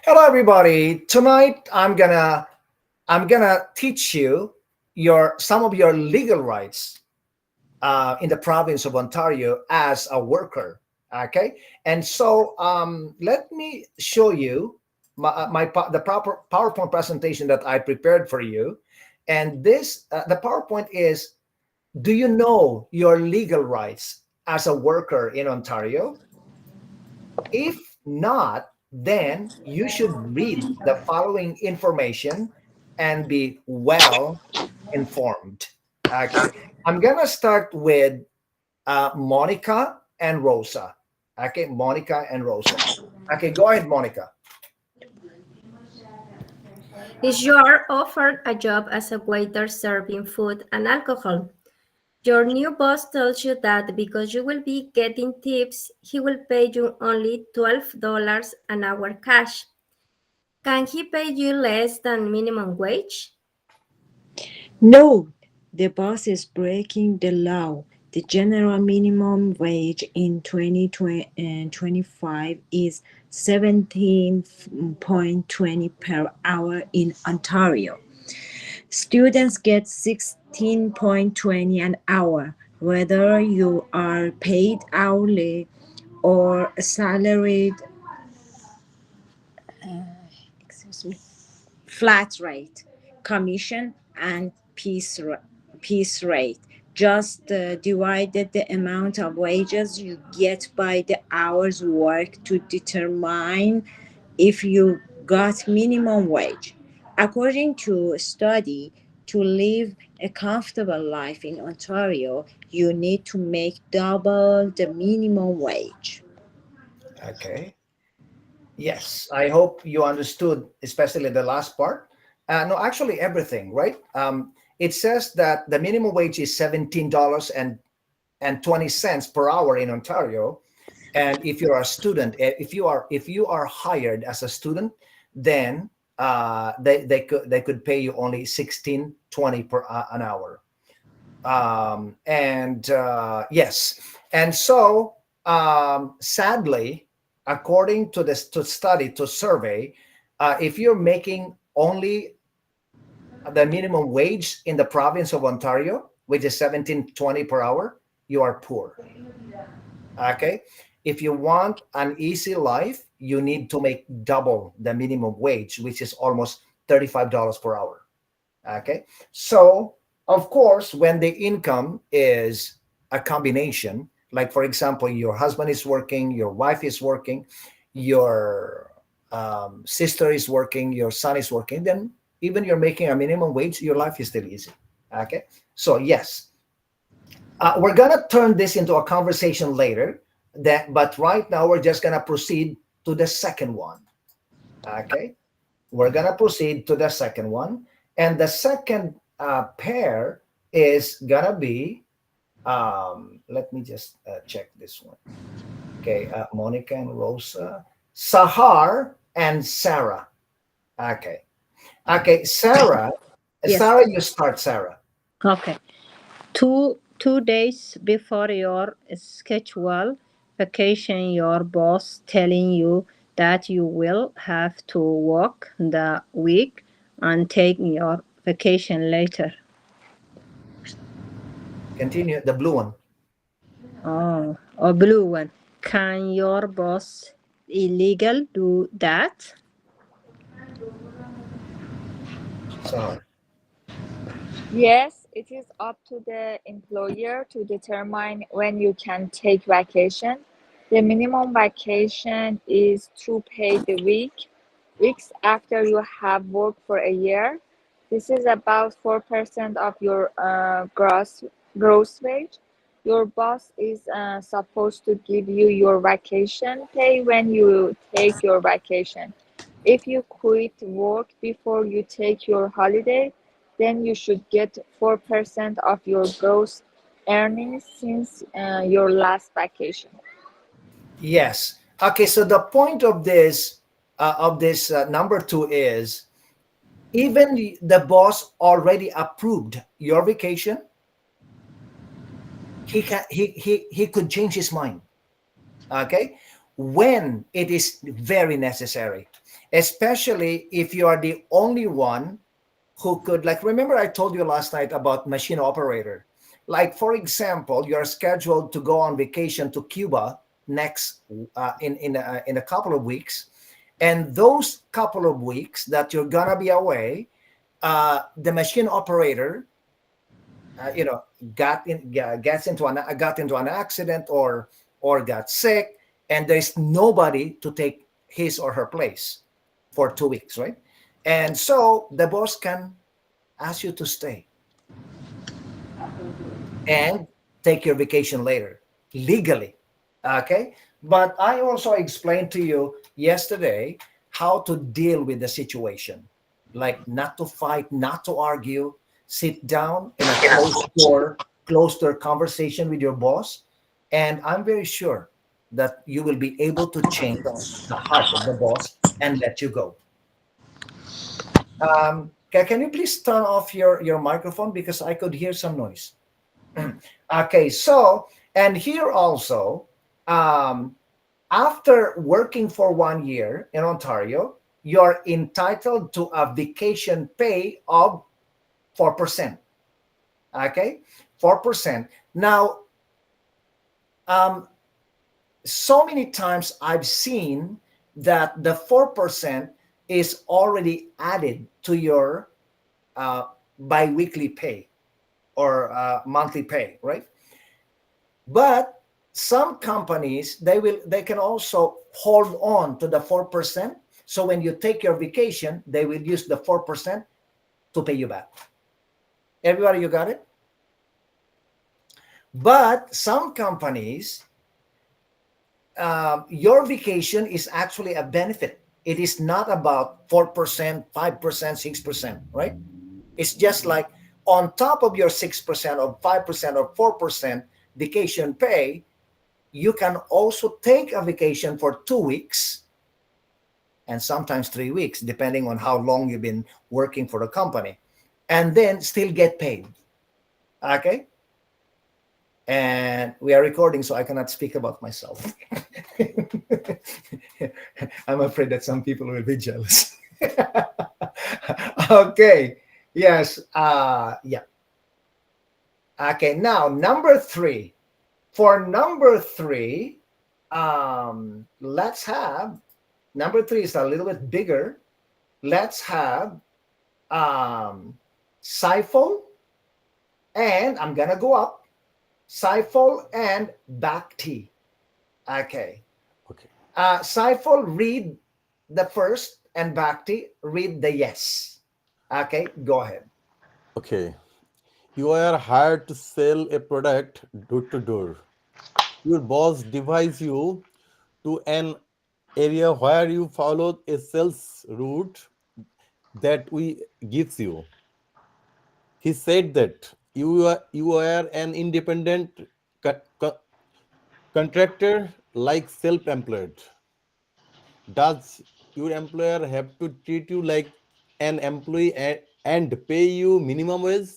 Hello, everybody. Tonight, I'm gonna teach you your some of your legal rights in the province of Ontario as a worker. Okay, and so let me show you the proper PowerPoint presentation that I prepared for you. And this the PowerPoint is: do you know your legal rights as a worker in Ontario? If not, then you should read the following information and be well informed. Okay. I'm going to start with Monica and Rosa. Okay. Monica and Rosa. Okay. Go ahead, Monica. If you are offered a job as a waiter serving food and alcohol, your new boss tells you that because you will be getting tips, he will pay you only $12 an hour cash. Can he pay you less than minimum wage? No, the boss is breaking the law. The general minimum wage in 2025 is 17.20 per hour in Ontario. Students get 16.20 an hour, whether you are paid hourly or salaried, excuse me, flat rate, commission, and piece rate. Just divided the amount of wages you get by the hours worked to determine if you got minimum wage. According to a study, to live a comfortable life in Ontario, you need to make double the minimum wage. Okay. Yes. I hope you understood, especially the last part. No, actually, everything, right? It says that the minimum wage is $17 and 20 cents per hour in Ontario. And if you're a student, if you are hired as a student, then they could pay you only 16.20 per an hour. And yes, and so sadly, according to this to study to survey, if you're making only the minimum wage in the province of Ontario, which is 17.20 per hour, you are poor. Okay. If you want an easy life, you need to make double the minimum wage, which is almost $35 per hour. Okay. So, of course, when the income is a combination, like for example, your husband is working, your wife is working, your sister is working, your son is working, then even you're making a minimum wage, your life is still easy. Okay. So, yes, we're gonna turn this into a conversation later. But right now we're just gonna proceed to the second one. Okay, we're gonna proceed to the second one, and the second pair is gonna be. Let me just check this one. Okay, Monica and Rosa, Sahar and Sarah. Okay, okay, Sarah. Yes. Sarah, you start, Sarah. Okay. Two days before your scheduled vacation, your boss telling you that you will have to work the week and take your vacation later. Continue the blue one. Oh, a blue one. Can your boss illegal do that? Sahar. Yes, it is up to the employer to determine when you can take vacation. The minimum vacation is 2 paid weeks after you have worked for a year. This is about 4% of your gross wage. Your boss is supposed to give you your vacation pay when you take your vacation. If you quit work before you take your holiday, then you should get 4% of your gross earnings since your last vacation. Yes. Okay. So the point of this number two is even the boss already approved your vacation. He could change his mind. Okay, when it is very necessary. especially if you are the only one who could, like, remember I told you last night about machine operator. Like, for example, you're scheduled to go on vacation to Cuba next in a couple of weeks, and those couple of weeks that you're gonna be away, the machine operator, you know, got into an accident or got sick, and there's nobody to take his or her place for 2 weeks, right? And so the boss can ask you to stay and take your vacation later legally. Okay. But I also explained to you yesterday how to deal with the situation, like not to fight, not to argue, sit down in a closed door conversation with your boss. And I'm very sure that you will be able to change the heart of the boss and let you go. Can you please turn off your microphone because I could hear some noise? Okay, so, and here also, um, after working for 1 year in Ontario, you're entitled to a vacation pay of 4%. Okay, 4%. Now, um, so many times I've seen that the 4% is already added to your biweekly pay or monthly pay, right? But some companies they can also hold on to the 4%. So when you take your vacation, they will use the 4% to pay you back. Everybody, you got it? But some companies, your vacation is actually a benefit. It is not about 4%, 5%, 6%, right? It's just like on top of your 6% or 5% or 4% vacation pay, you can also take a vacation for 2 weeks and sometimes 3 weeks, depending on how long you've been working for the company, and then still get paid. Okay? And we are recording, so I cannot speak about myself. I'm afraid that some people will be jealous. Okay. Yes. Yeah. Okay. Now, number 3. For number 3, let's have number 3 is a little bit bigger. Let's have Saiful, and I'm gonna go up. Saiful and Bhakti. Okay. Okay. Saiful, read the first, and Bhakti, read the yes. Okay, go ahead. Okay. You are hired to sell a product door to door. Your boss divides you to an area where you follow a sales route that we gives you. He said that you are an independent co- co- contractor like self-employed. Does your employer have to treat you like an employee and pay you minimum wage?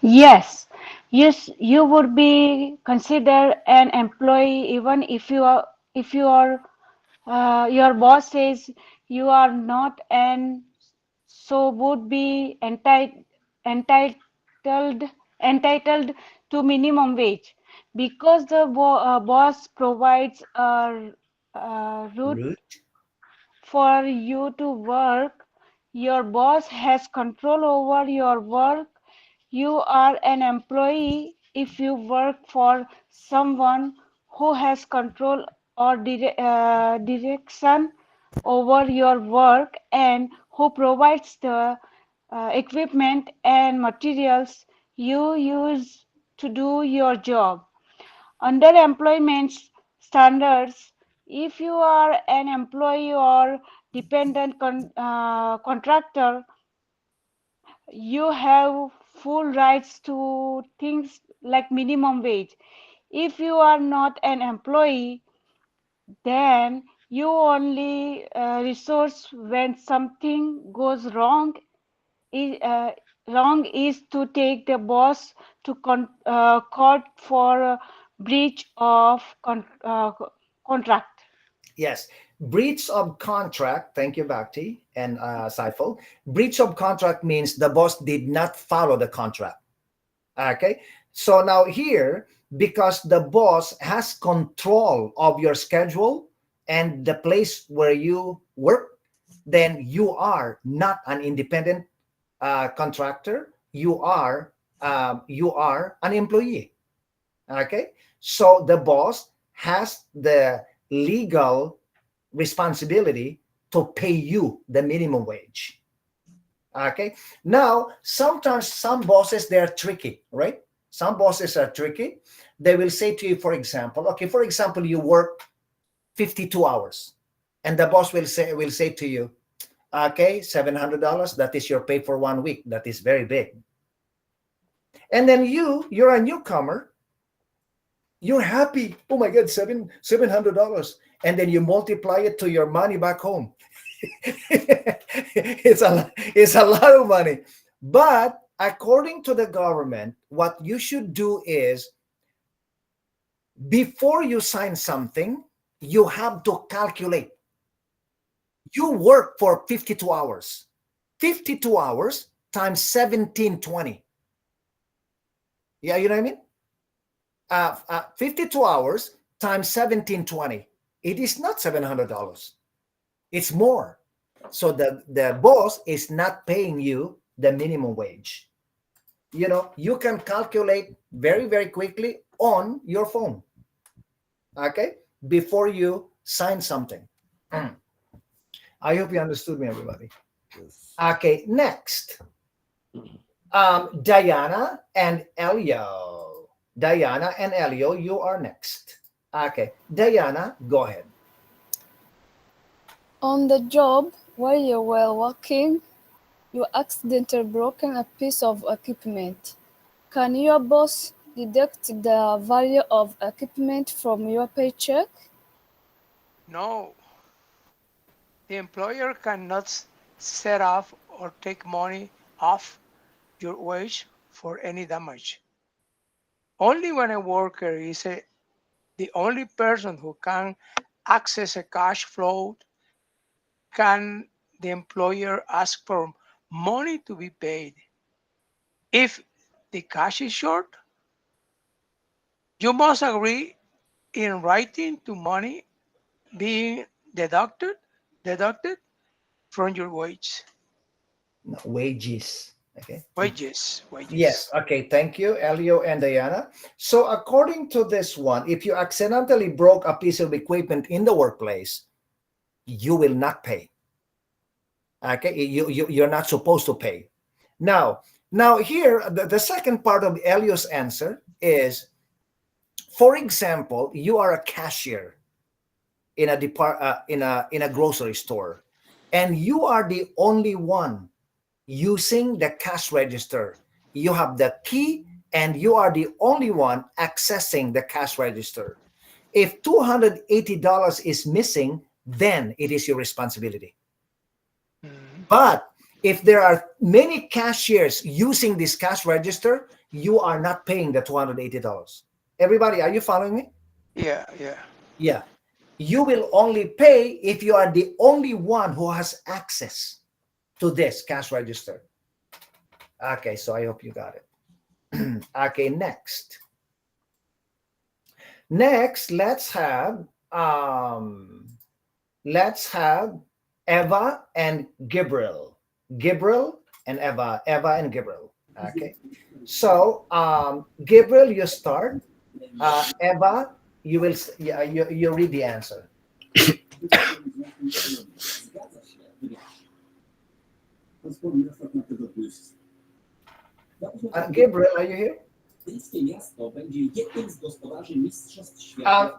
Yes, you would be considered an employee even if your boss says you are not, and so would be entitled entitled to minimum wage because the boss provides a route Root. for you to work. Your boss has control over your work. You are an employee if you work for someone who has control or direction over your work and who provides the equipment and materials you use to do your job. Under employment standards, if you are an employee or dependent contractor, you have full rights to things like minimum wage. If you are not an employee, then you only resource when something goes wrong. Wrong is to take the boss to court for breach of contract. Yes. Breach of contract, thank you, Bhakti and Saiful. Breach of contract means the boss did not follow the contract. Okay, so now here, because the boss has control of your schedule and the place where you work, then you are not an independent contractor. You are an employee. Okay, so the boss has the legal responsibility to pay you the minimum wage. Okay, now sometimes some bosses, they're tricky, right? Some bosses are tricky. They will say to you, for example, okay, for example, you work 52 hours and the boss will say to you, okay, $700, that is your pay for 1 week. That is very big. And then you're a newcomer, you're happy, oh my god, $700, and then you multiply it to your money back home. It's a lot of money. But according to the government, what you should do is, before you sign something, you have to calculate. You work for 52 hours. 52 hours times 1720. Yeah, you know what I mean? 52 hours times 1720. It is not $700. It's more. So the boss is not paying you the minimum wage. You know, you can calculate very, very quickly on your phone. Okay? Before you sign something. I hope you understood me, everybody. Yes. Okay, next. Diana and Elio. Diana and Elio, you are next. Okay, Diana, go ahead. On the job, while you were working, you accidentally broken a piece of equipment. Can your boss deduct the value of equipment from your paycheck? No. The employer cannot set off or take money off your wage for any damage. Only when a worker is the only person who can access a cash flow can the employer ask for money to be paid. If the cash is short, you must agree in writing to money being deducted from your wage. No, wages. Okay. Wages. Yes. Okay. Thank you, Elio and Diana. So according to this one, if you accidentally broke a piece of equipment in the workplace, you will not pay. Okay. You're not supposed to pay. Now here, the second part of Elio's answer is, for example, you are a cashier in a grocery store, and you are the only one using the cash register. You have the key and you are the only one accessing the cash register. If $280 is missing, then it is your responsibility. But if there are many cashiers using this cash register, you are not paying the $280. Everybody, are you following me? Yeah. Yeah. You will only pay if you are the only one who has access to this cash register. Okay, so I hope you got it. Okay, next. Let's have Eva and Gabriel. Gabriel and Eva and Gabriel. Okay. So Gabriel, you start. Eva, you will you read the answer. Gabriel, are you here?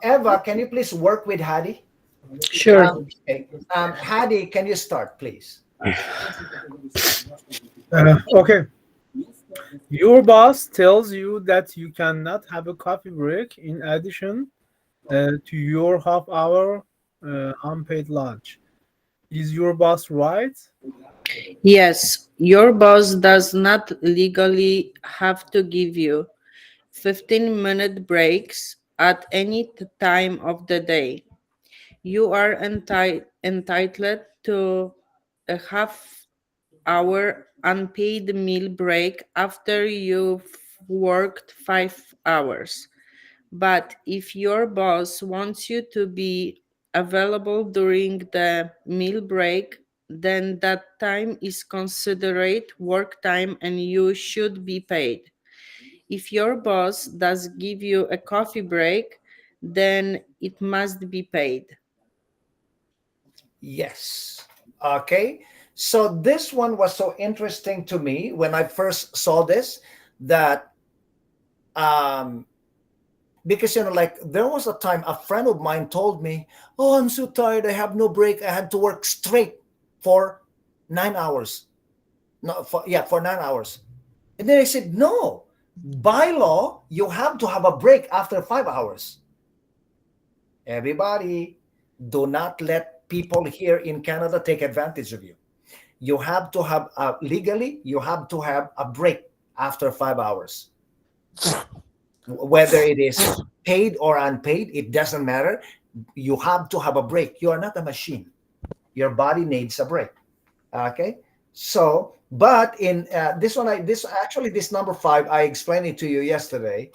Eva, can you please work with Hadi? Sure. Okay. Hadi, can you start, please? Okay. Your boss tells you that you cannot have a coffee break in addition to your half-hour unpaid lunch. Is your boss right? Yes, your boss does not legally have to give you 15-minute breaks at any time of the day. You are entitled to a half-hour unpaid meal break after you've worked 5 hours. But if your boss wants you to be available during the meal break, then that time is considered work time and you should be paid. If your boss does give you a coffee break, then it must be paid. Yes. Okay. So this one was so interesting to me when I first saw this, that um because like there was a time a friend of mine told me, "Oh, I'm so tired. I have no break. I had to work straight for 9 hours." No, for 9 hours. And then I said, "No, by law, you have to have a break after 5 hours." Everybody, do not let people here in Canada take advantage of you. You have to have legally, you have to have a break after 5 hours. Whether it is paid or unpaid, it doesn't matter. You have to have a break. You are not a machine. Your body needs a break. Okay. So, but in this one, this number 5, I explained it to you yesterday.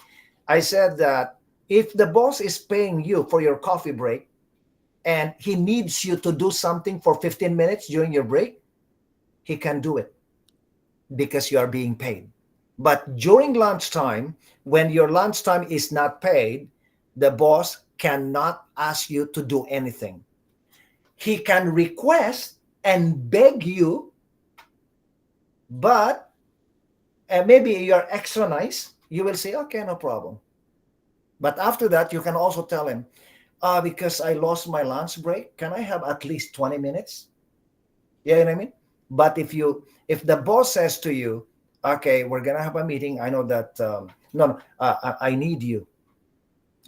I said that if the boss is paying you for your coffee break and he needs you to do something for 15 minutes during your break, he can do it because you are being paid. But during lunchtime, when your lunchtime is not paid, the boss cannot ask you to do anything. He can request and beg you, but maybe you're extra nice. You will say, "Okay, no problem." But after that, you can also tell him, because I lost my lunch break, can I have at least 20 minutes? You know what I mean? But if the boss says to you, "Okay, we're gonna have a meeting. I know that I need you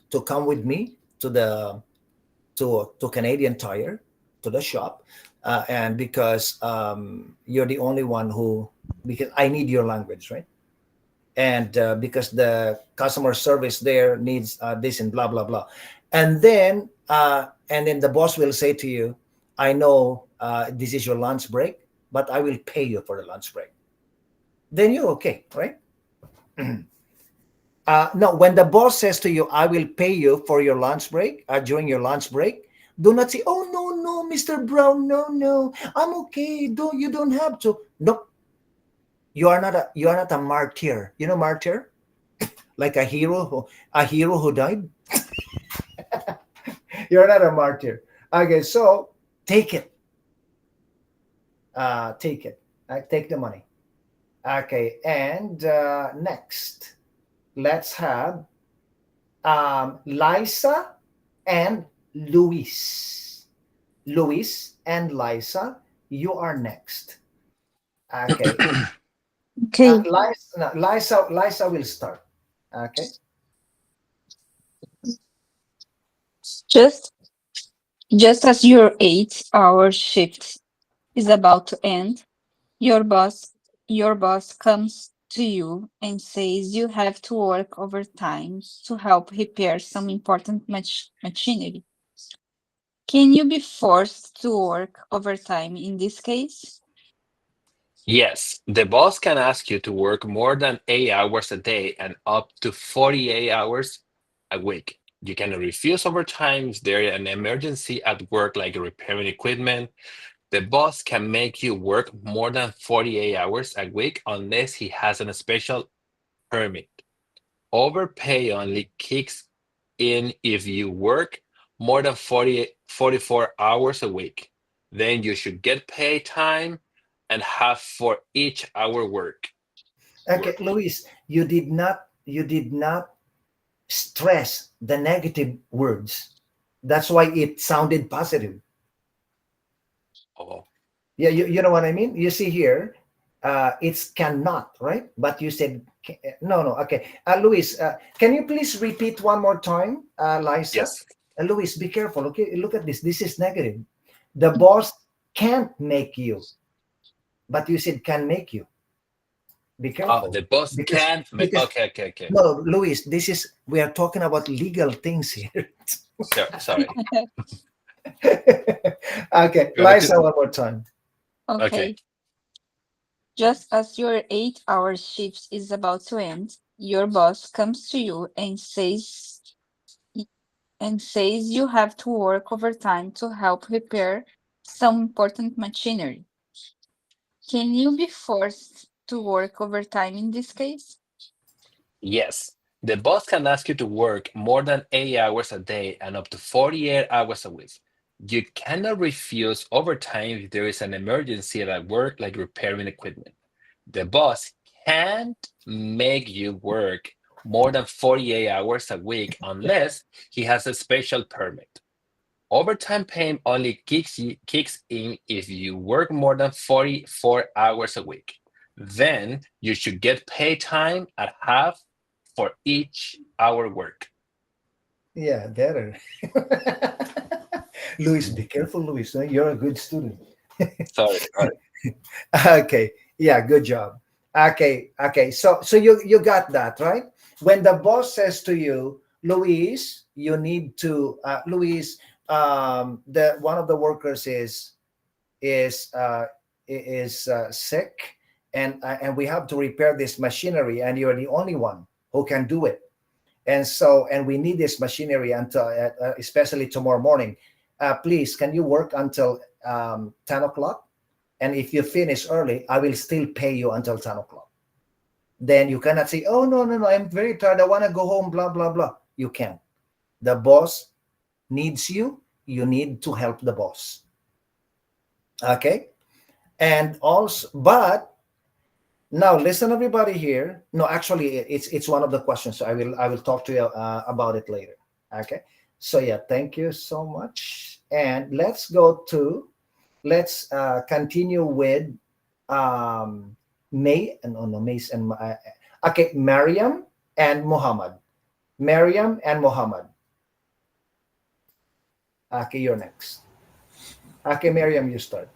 to come with me to the to Canadian Tire, to the shop, and because you're the only one because I need your language, right? And because the customer service there needs this and blah blah blah," and then the boss will say to you, "I know this is your lunch break, but I will pay you for the lunch break." Then you're okay, right? No, when the boss says to you, "I will pay you for your lunch break," during your lunch break, do not say, "Oh no, Mr. Brown, no, I'm okay. You don't have to." No, you are not a martyr. You know martyr, like a hero who died. You're not a martyr. Okay, so take it. Take it. Take the money. Okay, and next, let's have Liza and Luis. Luis and Liza, you are next. Okay. Okay. Liza will start. Okay. Just as your 8-hour shift is about to end, your boss comes to you and says you have to work overtime to help repair some important machinery. Can you be forced to work overtime in this case? Yes, the boss can ask you to work more than 8 hours a day and up to 48 hours a week. You can refuse overtime if there is an emergency at work, like repairing equipment. The boss can make you work more than 48 hours a week unless he has a special permit. Overpay only kicks in if you work more than 44 hours a week. Then you should get paid time and half for each hour work. Okay, Luis, you did not stress the negative words. That's why it sounded positive. Oh. Yeah, you know what I mean? You see here, it's cannot, right? But you said no. Okay, Luis, can you please repeat one more time, Liza? Yes. Luis, be careful. Okay, look at this. This is negative. The boss can't make you, but you said can make you. Be careful. Oh, the boss can't make. Okay. No, Luis, we are talking about legal things here. Sorry. Okay, Got it. Liza, one more time. Okay. Okay. Just as your 8-hour shift is about to end, your boss comes to you and says you have to work overtime to help repair some important machinery. Can you be forced to work overtime in this case? Yes. The boss can ask you to work more than 8 hours a day and up to 48 hours a week. You cannot refuse overtime if there is an emergency at work, like repairing equipment. The boss can't make you work more than 48 hours a week unless he has a special permit. Overtime pay only kicks in if you work more than 44 hours a week. Then you should get paid time at half for each hour work. Yeah, better. Luis, be careful, Luis. You're a good student. Sorry. Okay, yeah, good job. Okay, so you got that, right? When the boss says to you, Luis, you need to Luis, the one of the workers is sick, and we have to repair this machinery, and you're the only one who can do it. And we need this machinery until especially tomorrow morning. Please, can you work until 10 o'clock? And if you finish early, I will still pay you until 10 o'clock. Then you cannot say, oh, no, I'm very tired, I want to go home, blah blah blah. You can't. The boss needs you. You need to help the boss. Okay. And also, but now listen, everybody here. No, actually, it's one of the questions. So I will talk to you about it later. Okay. So yeah, thank you so much. And let's continue with May and no Mace and okay, Mariam and Muhammad. Mariam and Muhammad. Okay, you're next. Okay, Mariam, you start.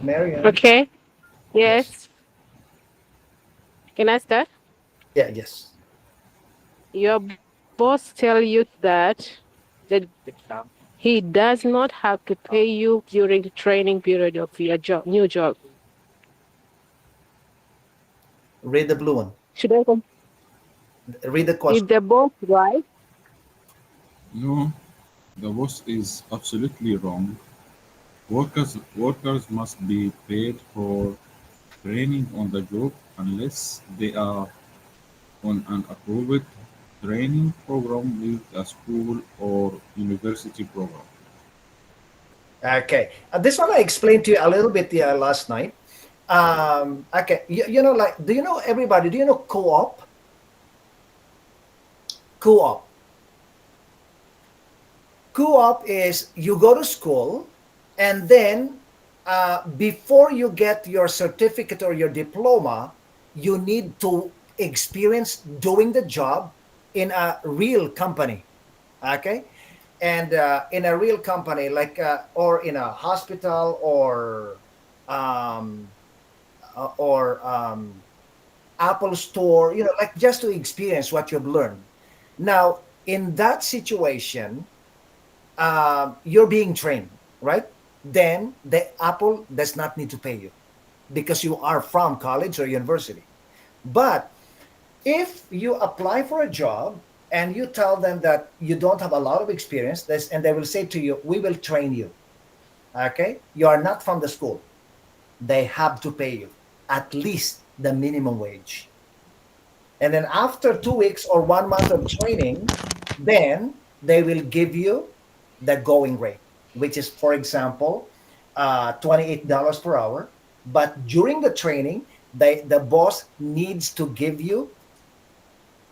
Mariam. Okay. Yes. Yes. Can I start? Yeah. Yes. Your boss tell you that he does not have to pay you during the training period of your new job. Read the blue one. Should I Read the question. Is the boss right? No, the boss is absolutely wrong. Workers must be paid for training on the job unless they are on an approved training program with a school or university program. Okay. This one I explained to you a little bit last night. Okay. You know, like, do you know everybody? Do you know co-op? Co-op. Co-op is you go to school, and then before you get your certificate or your diploma, you need to experience doing the job in a real company. Okay. And in a real company, like or in a hospital um, or Apple store, you know, like just to experience what you've learned. Now, in that situation, you're being trained, right? Then the Apple does not need to pay you because you are from college or university. But if you apply for a job and you tell them that you don't have a lot of experience, and they will say to you, we will train you. Okay? You are not from the school. They have to pay you at least the minimum wage. And then after 2 weeks or 1 month of training, then they will give you the going rate, which is, for example, $28 per hour. But during the training, the boss needs to give you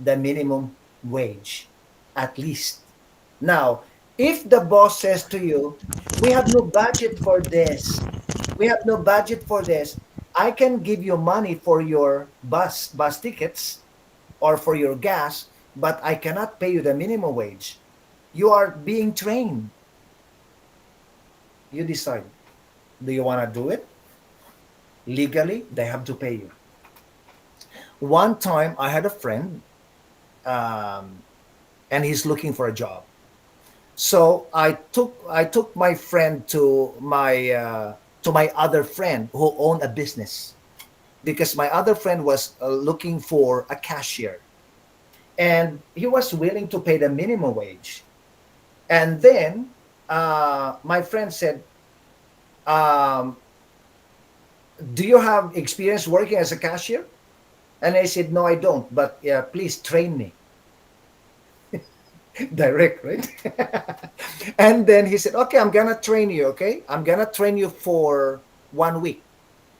the minimum wage, at least. Now, if the boss says to you, we have no budget for this, we have no budget for this, I can give you money for your bus tickets or for your gas, but I cannot pay you the minimum wage. You are being trained. You decide. Do you want to do it? Legally, they have to pay you. One time I had a friend, and he's looking for a job. So I took my friend to my other friend who owned a business, because my other friend was looking for a cashier, and he was willing to pay the minimum wage. And then my friend said, um, "Do you have experience working as a cashier?" And I said, "No, I don't. But yeah, please train me." Direct, right? And then he said, "Okay, I'm gonna train you. Okay, I'm gonna train you for 1 week,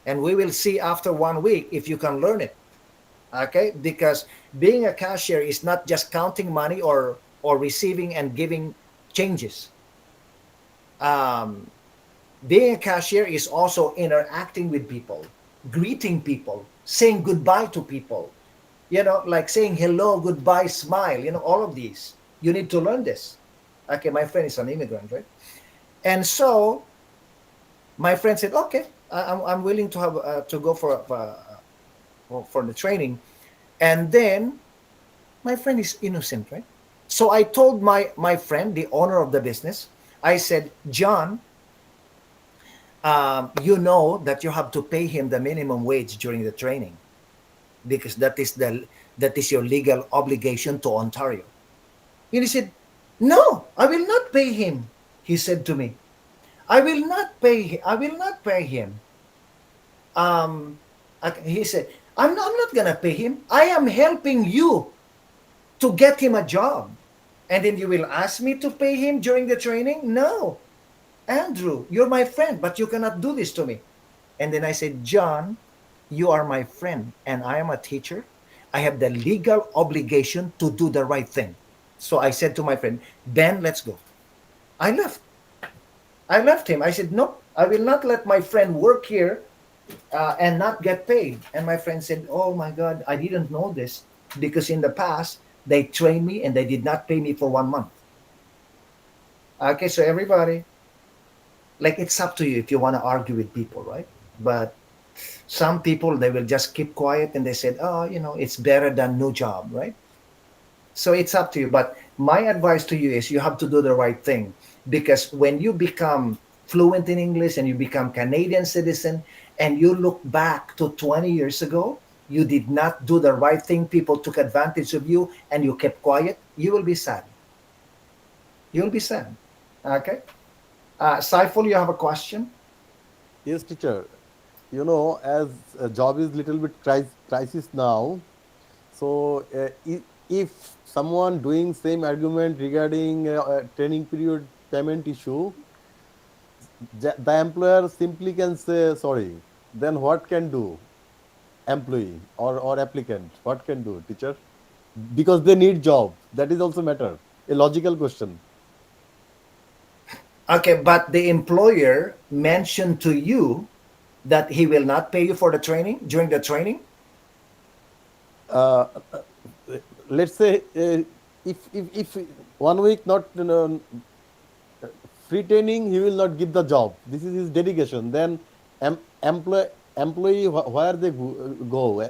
and we will see after 1 week if you can learn it." Okay, because being a cashier is not just counting money or receiving and giving changes. Um, Being a cashier is also interacting with people, greeting people, saying goodbye to people. Like saying hello, goodbye, smile. All of these. You need to learn this. Okay, my friend is an immigrant, right? And so my friend said, "Okay, I'm willing to have to go for the training." And then my friend is innocent, right? So I told my friend, the owner of the business, I said, "John, you know that you have to pay him the minimum wage during the training, because that is your legal obligation to Ontario." And he said, "No, I will not pay him." He said to me, I will not pay him." He said, I'm not gonna pay him. I am helping you to get him a job. And then you will ask me to pay him during the training? No, Andrew, you're my friend, but you cannot do this to me. And then I said, "John, you are my friend and I am a teacher. I have the legal obligation to do the right thing." So I said to my friend, "Ben, let's go." I left. I left him. I said, "No, I will not let my friend work here and not get paid." And my friend said, "Oh my God, I didn't know this, because in the past they trained me and they did not pay me for 1 month." Okay, so everybody, like, it's up to you if you want to argue with people, right? But some people, they will just keep quiet and they said, "Oh, it's better than no job," right? So it's up to you. But my advice to you is you have to do the right thing, because when you become fluent in English and you become Canadian citizen and you look back to 20 years ago, you did not do the right thing, people took advantage of you and you kept quiet, you will be sad. You'll be sad. Okay? Saiful, you have a question? Yes, teacher. As a job is little bit crisis now, so if someone doing same argument regarding training period payment issue, the employer simply can say sorry. Then what can do employee or applicant? What can do, teacher? Because they need job. That is also matter. A logical question. Okay, but the employer mentioned to you that he will not pay you for the training during the training? Uh, let's say if 1 week not free training, he will not give the job. This is his dedication. Then employee where they go.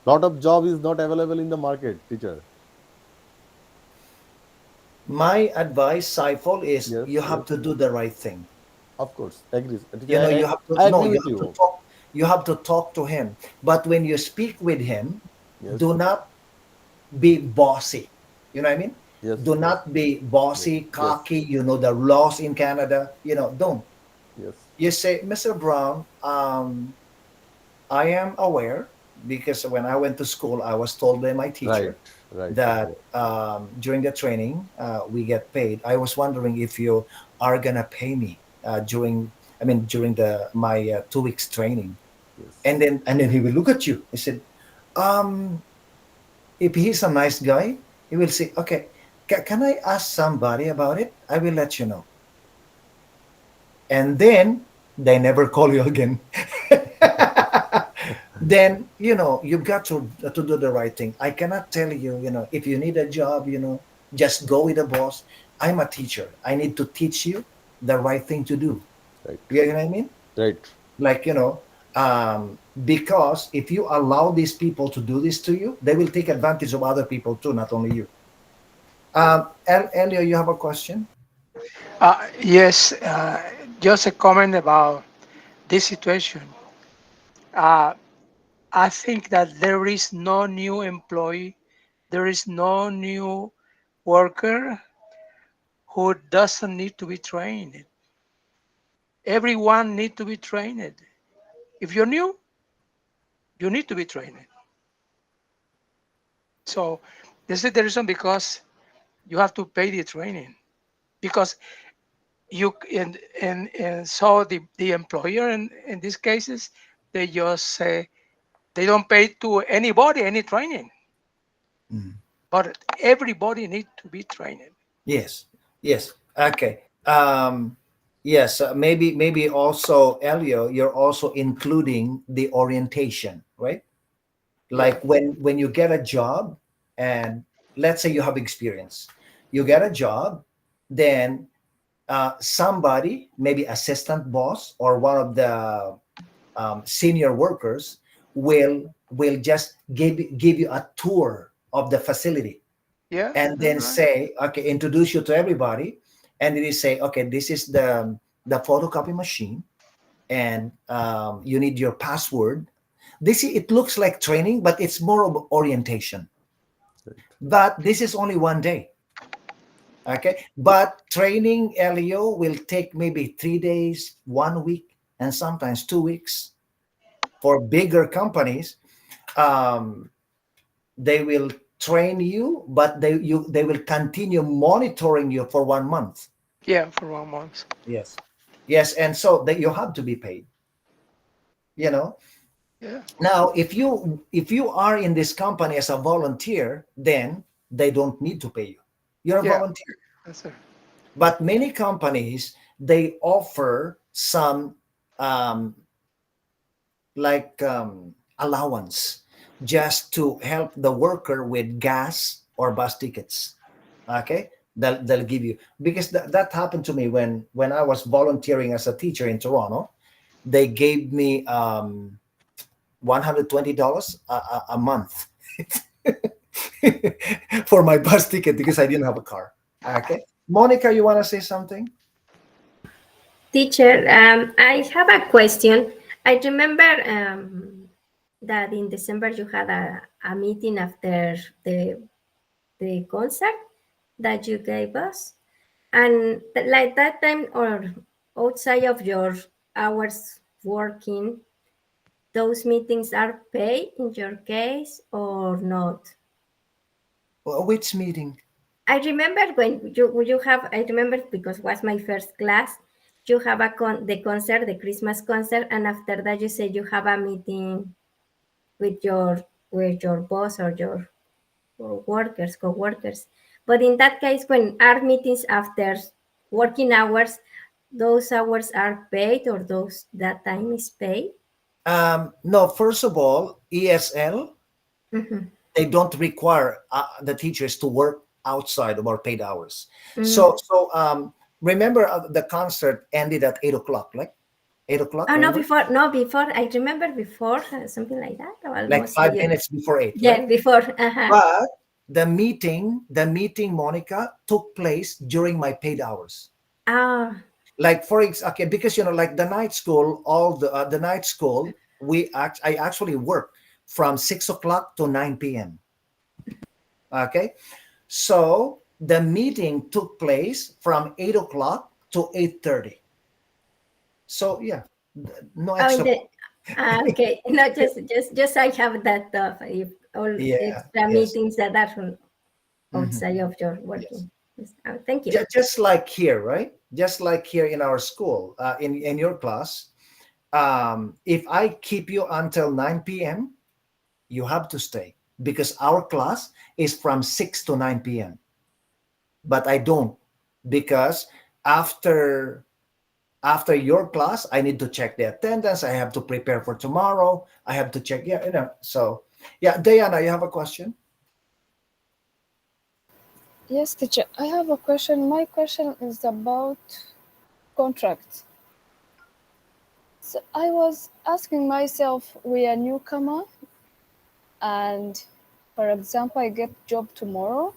Lot of job is not available in the market, teacher. My advice, Saiful, is Yes, you have yes. to do the right thing. Of course, agree. You know, you have to I no, agree you with have to you. talk. You have to talk to him. But when you speak with him, Yes, do not be bossy. You know what I mean? yes, Do yes, not be bossy, yes, cocky. You know the laws in Canada. Don't. yes. You say, "Mr. Brown, I am aware, because when I went to school, I was told by my teacher Right, right, that right. during the training we get paid. I was wondering if you are gonna pay me during my 2 weeks training." Yes, And then he will look at you. He said, um, "If he's a nice guy, he will say, okay, can I ask somebody about it? I will let you know." And then they never call you again. Then you've got to do the right thing. I cannot tell you, if you need a job, just go with the boss. I'm a teacher. I need to teach you the right thing to do. right, You know what I mean? right. Like, Because if you allow these people to do this to you, they will take advantage of other people too, not only you. Elio, you have a question? Yes, just a comment about this situation. Uh, I think that there is no new employee, there is no new worker who doesn't need to be trained. Everyone need to be trained. If you're new, you need to be trained. So this is the reason because you have to pay the training because you and so the employer in these cases they just say they don't pay to anybody any training, but everybody need to be trained. Yes. Yes. Okay. Yes. Maybe also, Elio, you're also including the orientation, right? Like when you get a job, and let's say you have experience, you get a job, then somebody, maybe assistant boss or one of the senior workers, will just give you a tour of the facility, Yeah, and then that's right. say, okay, introduce you to everybody, and then say, okay, this is the photocopy machine, and you need your password. It looks like training, but it's more of orientation. But this is only one day. Okay, but training, Leo, will take maybe 3 days, 1 week, and sometimes 2 weeks. For bigger companies, um, they will train you, but they will continue monitoring you for 1 month. Yeah, for 1 month. Yes, yes, and so that you have to be paid. You know. Yeah. Now, if you are in this company as a volunteer, then they don't need to pay you. You're a Yeah, volunteer. that's it. But many companies, they offer some um, allowance just to help the worker with gas or bus tickets. Okay, they'll give you, because that happened to me when I was volunteering as a teacher in Toronto. They gave me $120 a month for my bus ticket because I didn't have a car. Okay, Monica, you want to say something? Teacher, I have a question. I remember that in December you had a meeting after the concert that you gave us. And like that time or outside of your hours working, those meetings are paid in your case or not? Which meeting? I remember when you have, I remember because it was my first class, you have the concert, the Christmas concert, and after that you said you have a meeting with your boss or your workers, co-workers. But in that case, when our meetings after working hours, those hours are paid or that time is paid? No, first of all, ESL, Mhm. they don't require the teachers to work outside of our paid hours. Mm. So remember, the concert ended at 8 o'clock, like 8 o'clock. Oh, no, Remember, before. I remember before something like that. Or like almost 5 minutes before 8, yeah, right? before. Uh-huh. But the meeting, Monica, took place during my paid hours. Ah, Like okay, because like the night school, all the night school, I actually work from 6 o'clock to 9 p.m. Okay, so the meeting took place from 8 o'clock to 8:30. So yeah, no oh, extra. okay. No, just I have that if all Yeah. extra Yes. meetings that are Mhm. outside of your Yes. working. Yes. Oh, thank you. Just like here, right? Just like here in our school, in your class, if I keep you until 9 p.m., you have to stay because our class is from 6 to 9 p.m. But I don't, because after your class, I need to check the attendance. I have to prepare for tomorrow. I have to check. Yeah, So, yeah, Diana, you have a question? Yes, teacher. I have a question. My question is about contract. So I was asking myself, we are newcomer, and for example, I get job tomorrow,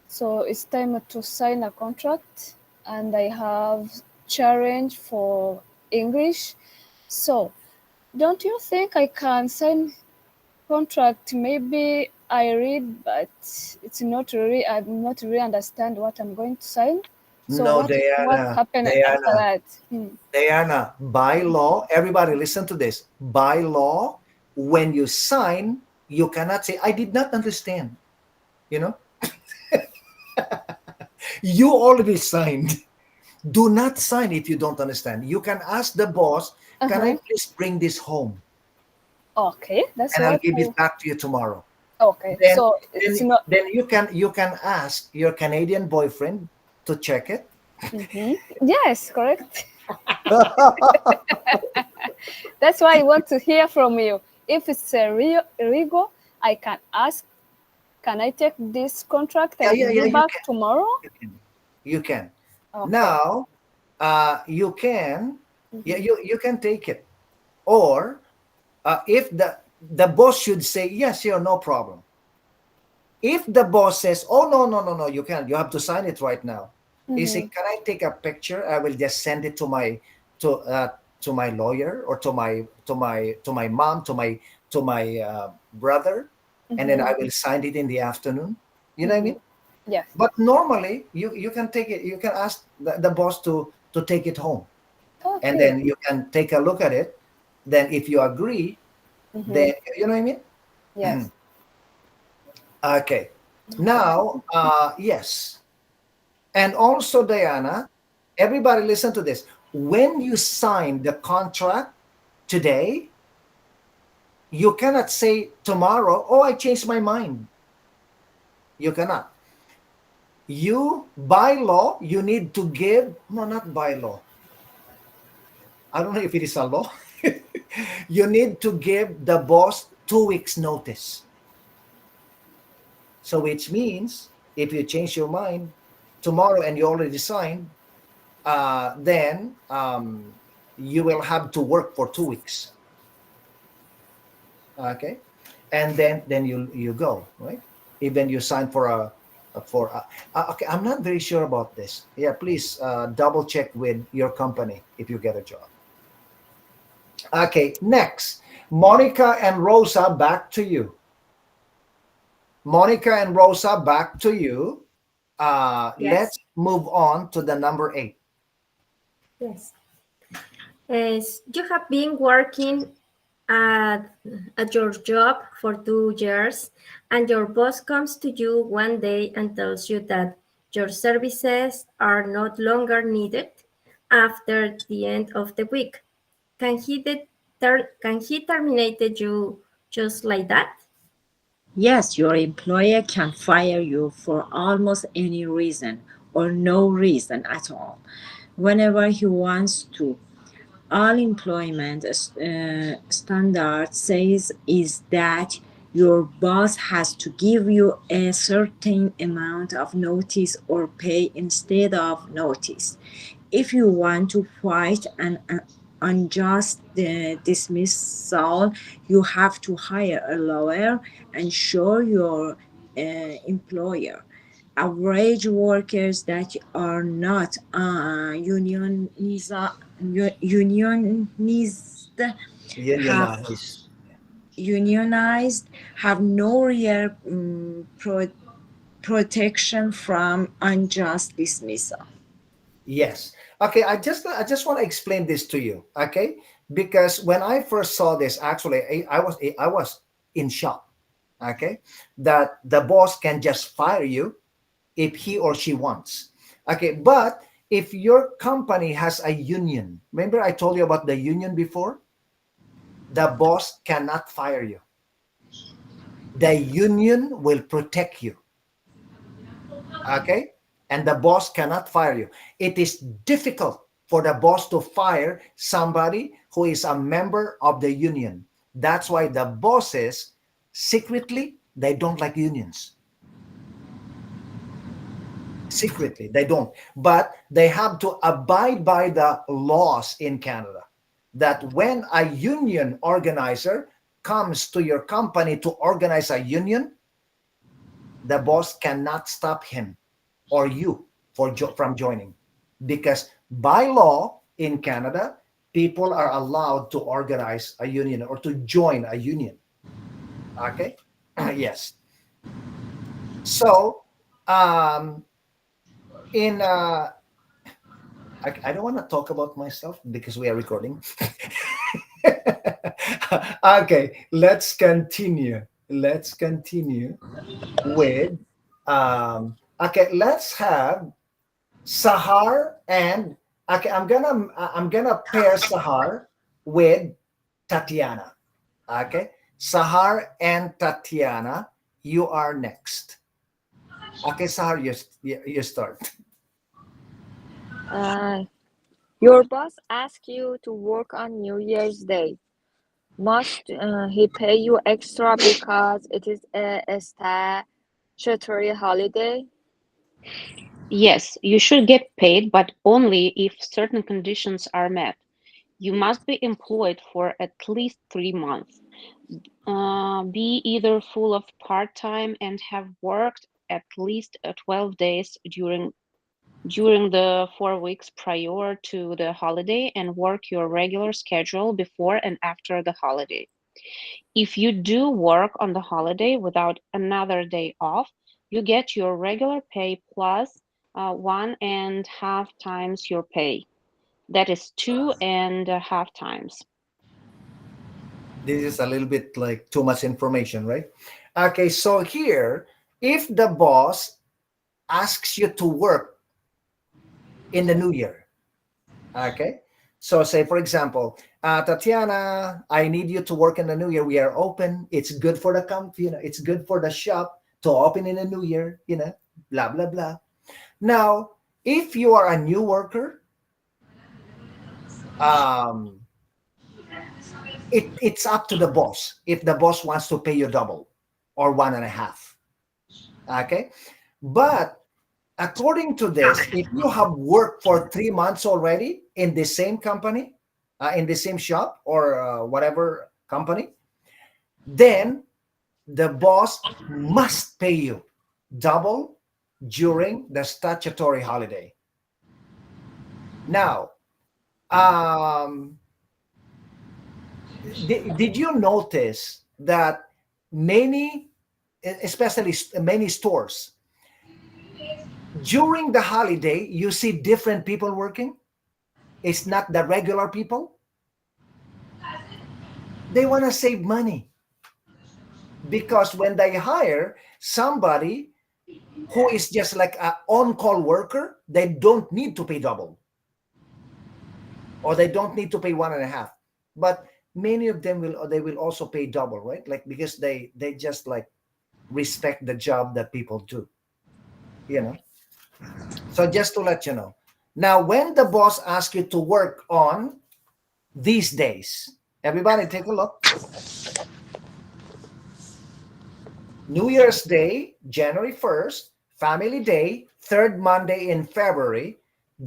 so it's time to sign a contract, and I have challenge for English. So don't you think I can sign contract? Maybe I read, but it's not really. I'm not really understand what I'm going to sign. So No, what Diana, happened after that? Diana, by law, everybody listen to this. By law, when you sign, you cannot say, I did not understand. You know, you already signed. Do not sign if you don't understand. You can ask the boss, can I please bring this home? Okay, that's And I'll what. give it back to you tomorrow. Okay, Then, so it's then, not. then you can ask your Canadian boyfriend to check it. Yes, correct. That's why I want to hear from you. If it's a Rigo, I can ask, can I take this contract and Yeah, give you back can. tomorrow? You can. Okay. Now, you can, yeah, you can take it. Or if the boss should say, yes, sure, no problem. If the boss says, oh, no, you can't, you have to sign it right now. You say, can I take a picture? I will just send it to my to my lawyer, or to my mom, to my brother, and then I will sign it in the afternoon. You know what I mean? Yes. But normally you can take it, you can ask the boss to take it home. Okay. And then you can take a look at it. Then if you agree, then you know what I mean? Yes. Okay. Now, yes. And also, Diana, everybody listen to this. When you sign the contract today, you cannot say tomorrow, oh, I changed my mind. You cannot. You, by law, you need to give, no, not by law. I don't know if it is a law. You need to give the boss 2 weeks notice. So which means if you change your mind tomorrow and you already signed, then you will have to work for 2 weeks. Okay, and then you go, right? Even you sign for okay. I'm not very sure about this. Yeah, please double check with your company if you get a job. Okay, next, Monica and Rosa, back to you. Monica and Rosa, back to you. Yes. Let's move on to the number 8. Yes. As you have been working at your job for 2 years, and your boss comes to you one day and tells you that your services are no longer needed after the end of the week. Can he terminate you just like that? Yes, your employer can fire you for almost any reason or no reason at all, whenever he wants to. All employment standard says is that your boss has to give you a certain amount of notice or pay instead of notice. If you want to fight an unjust dismissal, you have to hire a lawyer and show your employer. Average workers that are not unionized have Unionized. unionized have no real protection from unjust dismissal. Yes. Okay, I just want to explain this to you, okay? Because when I first saw this, actually, I was in shock, okay? That the boss can just fire you if he or she wants. Okay, but if your company has a union, remember I told you about the union before? The boss cannot fire you. The union will protect you. Okay? And the boss cannot fire you. It is difficult for the boss to fire somebody who is a member of the union. That's why the bosses secretly, they don't like unions. Secretly, they don't. But they have to abide by the laws in Canada. that when a union organizer comes to your company to organize a union, the boss cannot stop him or you from joining, because by law in Canada, people are allowed to organize a union or to join a union. Okay. Yes. So in I don't want to talk about myself because we are recording. Okay, let's continue with okay, let's have Sahar and okay, I'm gonna pair Sahar with Tatiana. Okay, Sahar and Tatiana, you are next. Okay, Sahar, you start. Your boss asks you to work on New Year's Day. Must he pay you extra because it is a statutory holiday? Yes, you should get paid, but only if certain conditions are met. You must be employed for at least 3 months. Be either full of part-time and have worked at least 12 days during the 4 weeks prior to the holiday, and work your regular schedule before and after the holiday. If you do work on the holiday without another day off, you get your regular pay plus 1.5 times your pay. That is 2.5 times. This is a little bit like too much information, right? Okay, so here, if the boss asks you to work in the new year, okay, so say for example, Tatiana, I need you to work in the new year. We are open. It's good for the company, it's good for the shop to open in the new year, blah blah blah. Now, if you are a new worker, it's up to the boss if the boss wants to pay you double or 1.5. Okay, but according to this, if you have worked for 3 months already in the same company, in the same shop or whatever company, then the boss must pay you double during the statutory holiday. Now, did you notice that many, especially many stores, during the holiday, you see different people working? It's not the regular people. They want to save money, because when they hire somebody who is just like an on-call worker, they don't need to pay double, or they don't need to pay 1.5. But many of them will also pay double, right? Like, because they just like respect the job that people do, So just to let you know. Now, when the boss asks you to work on these days, everybody take a look. New Year's Day, January 1st, Family Day, third Monday in February,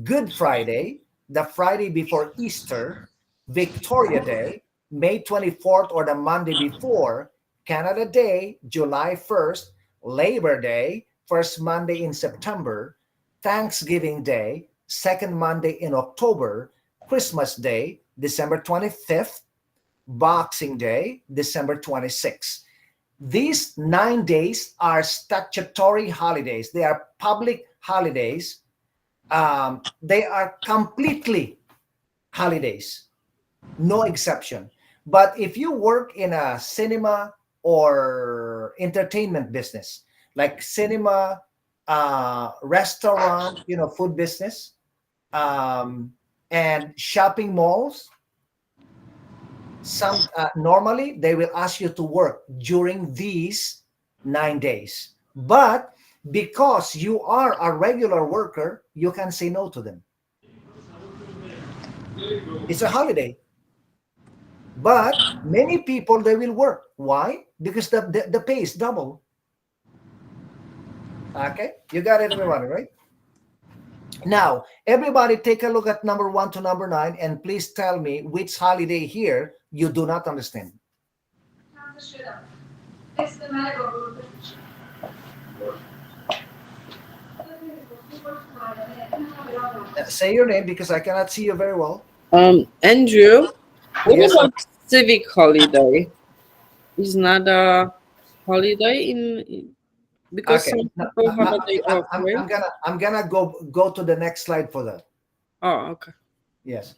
Good Friday, the Friday before Easter, Victoria Day, May 24th or the Monday before, Canada Day, July 1st, Labor Day, first Monday in September, Thanksgiving Day, second Monday in October, Christmas Day, December 25th, Boxing Day, December 26th. These 9 days are statutory holidays. They are public holidays. They are completely holidays, no exception. But if you work in a cinema or entertainment business, like cinema, restaurant, food business, and shopping malls, normally they will ask you to work during these 9 days. But because you are a regular worker, you can say no to them. It's a holiday. But many people, they will work. Why? Because the pay is double. Okay, you got it, everyone, right? Now, everybody take a look at number 1 to number 9 and please tell me which holiday here you do not understand. Say your name because I cannot see you very well. Andrew, what Yes, about civic holiday? Is not a holiday in because okay. some No, people have a no, day off, right? I'm gonna go to the next slide for that. Oh, okay. Yes.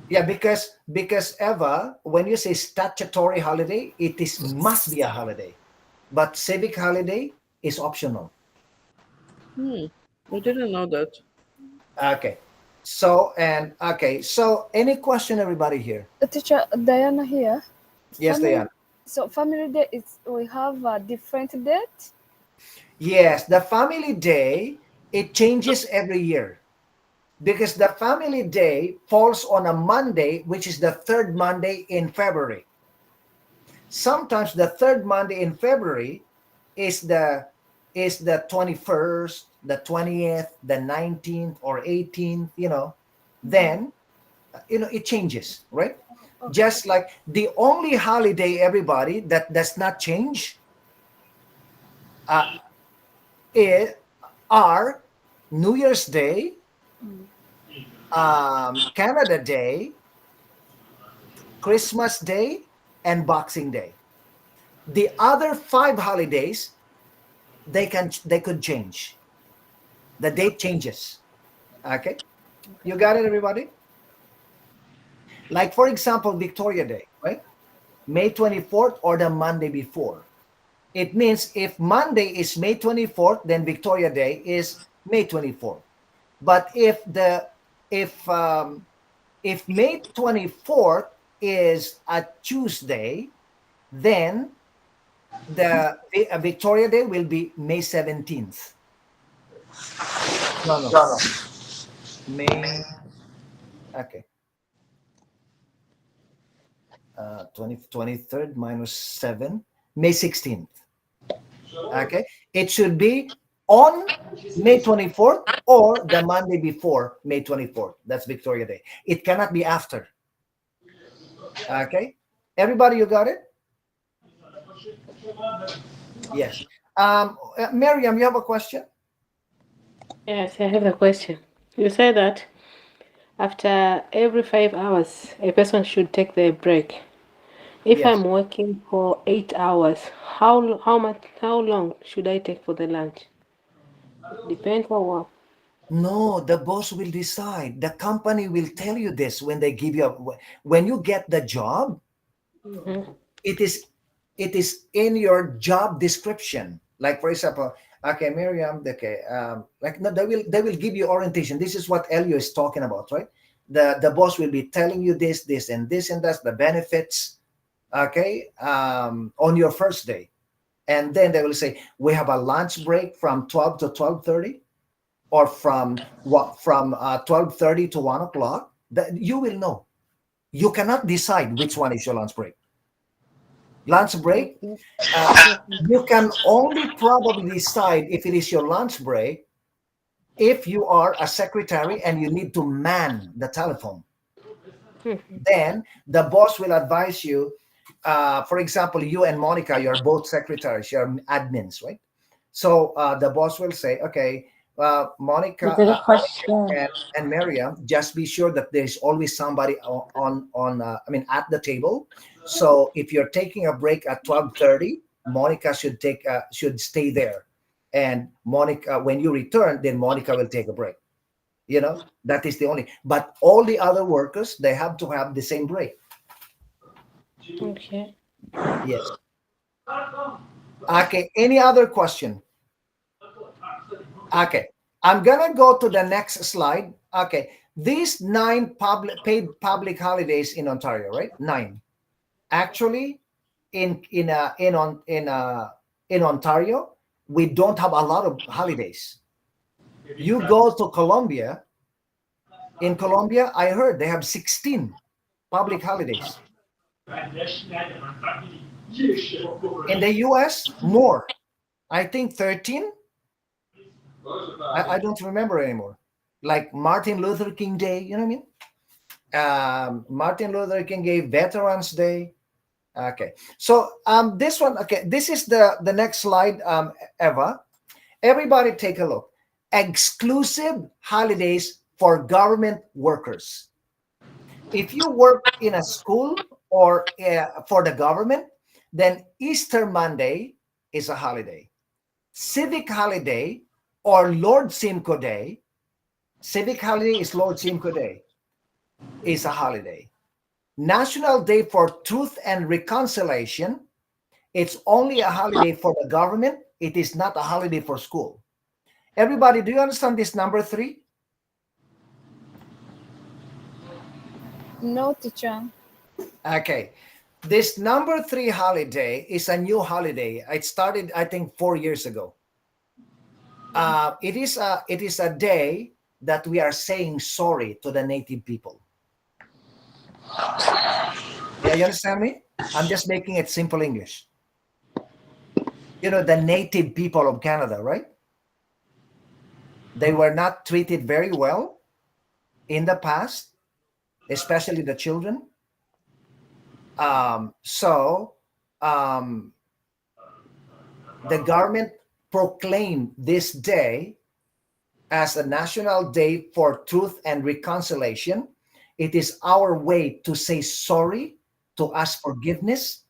Yeah, because Eva, when you say statutory holiday, it is must be a holiday, but civic holiday is optional. I didn't know that. Okay. So any question, everybody here? Teacher Diana here. Yes, Family- Diana. So family day is we have a different date. Yes, the family day, it changes every year because the family day falls on a Monday, which is the third Monday in February. Sometimes the third Monday in February is the 21st, the 20th, the 19th or 18th, then it changes, right? Just like the only holiday, everybody, that does not change are New Year's Day, Canada Day, Christmas Day, and Boxing Day. The other 5 holidays, they could change. The date changes. Okay, you got it, everybody? Like, for example, Victoria Day, right? May 24th or the Monday before. It means if Monday is May 24th, then Victoria Day is May 24th. But if May 24th is a Tuesday, then the Victoria Day will be May 17th. No. May, okay. 23rd minus 7, May 16th. Okay, it should be on May 24th or the Monday before May 24th. That's Victoria Day. It cannot be after. Okay, everybody, you got it? Yes. Miriam, you have a question? Yes, I have a question. You say that after every 5 hours, a person should take their break. If Yes. I'm working for 8 hours, how long should I take for the lunch? Depends on what. No, the boss will decide. The company will tell you this when they give you when you get the job. It is in your job description. Like, for example, okay, Miriam, okay, no, they will give you orientation. This is what Elio is talking about, right? The boss will be telling you this, and that's the benefits, okay, on your first day. And then they will say, we have a lunch break from 12 to 12:30 or from 12:30 to 1 o'clock. That you will know. You cannot decide which one is your lunch break. Lunch break, you can only probably decide if it is your lunch break if you are a secretary and you need to man the telephone. Then the boss will advise you. For example, you and Monica, you're both secretaries, you're admins, right? So the boss will say, okay, Monica and Miriam, just be sure that there's always somebody at the table. So if you're taking a break at 12:30, Monica should stay there, and Monica, when you return, then Monica will take a break. That is the only. But all the other workers, they have to have the same break. Okay. Yes. Okay. Any other question? Okay. I'm gonna go to the next slide. Okay. These 9 paid public holidays in Ontario, right? 9. Actually, in Ontario, we don't have a lot of holidays. You go to Colombia. In Colombia, I heard they have 16 public holidays. In the US, more. I think 13. I don't remember anymore. Like Martin Luther King Day, you know what I mean? Martin Luther King Day, Veterans Day. Okay, so this one, okay, this is the next slide, Eva. Everybody take a look. Exclusive holidays for government workers. If you work in a school or for the government, then Easter Monday is a holiday. Civic holiday or Lord Simcoe Day, civic holiday is Lord Simcoe Day, is a holiday. National Day for Truth and Reconciliation, it's only a holiday for the government. It is not a holiday for school. Everybody, do you understand this number 3? No, teacher. Okay. This number 3 holiday is a new holiday. It started, I think, 4 years ago. It is a day that we are saying sorry to the native people. Yeah, you understand me? I'm just making it simple English. You know, the native people of Canada, right? They were not treated very well in the past, especially the children. The government proclaimed this day as a national day for truth and reconciliation. It is our way to say sorry, to ask forgiveness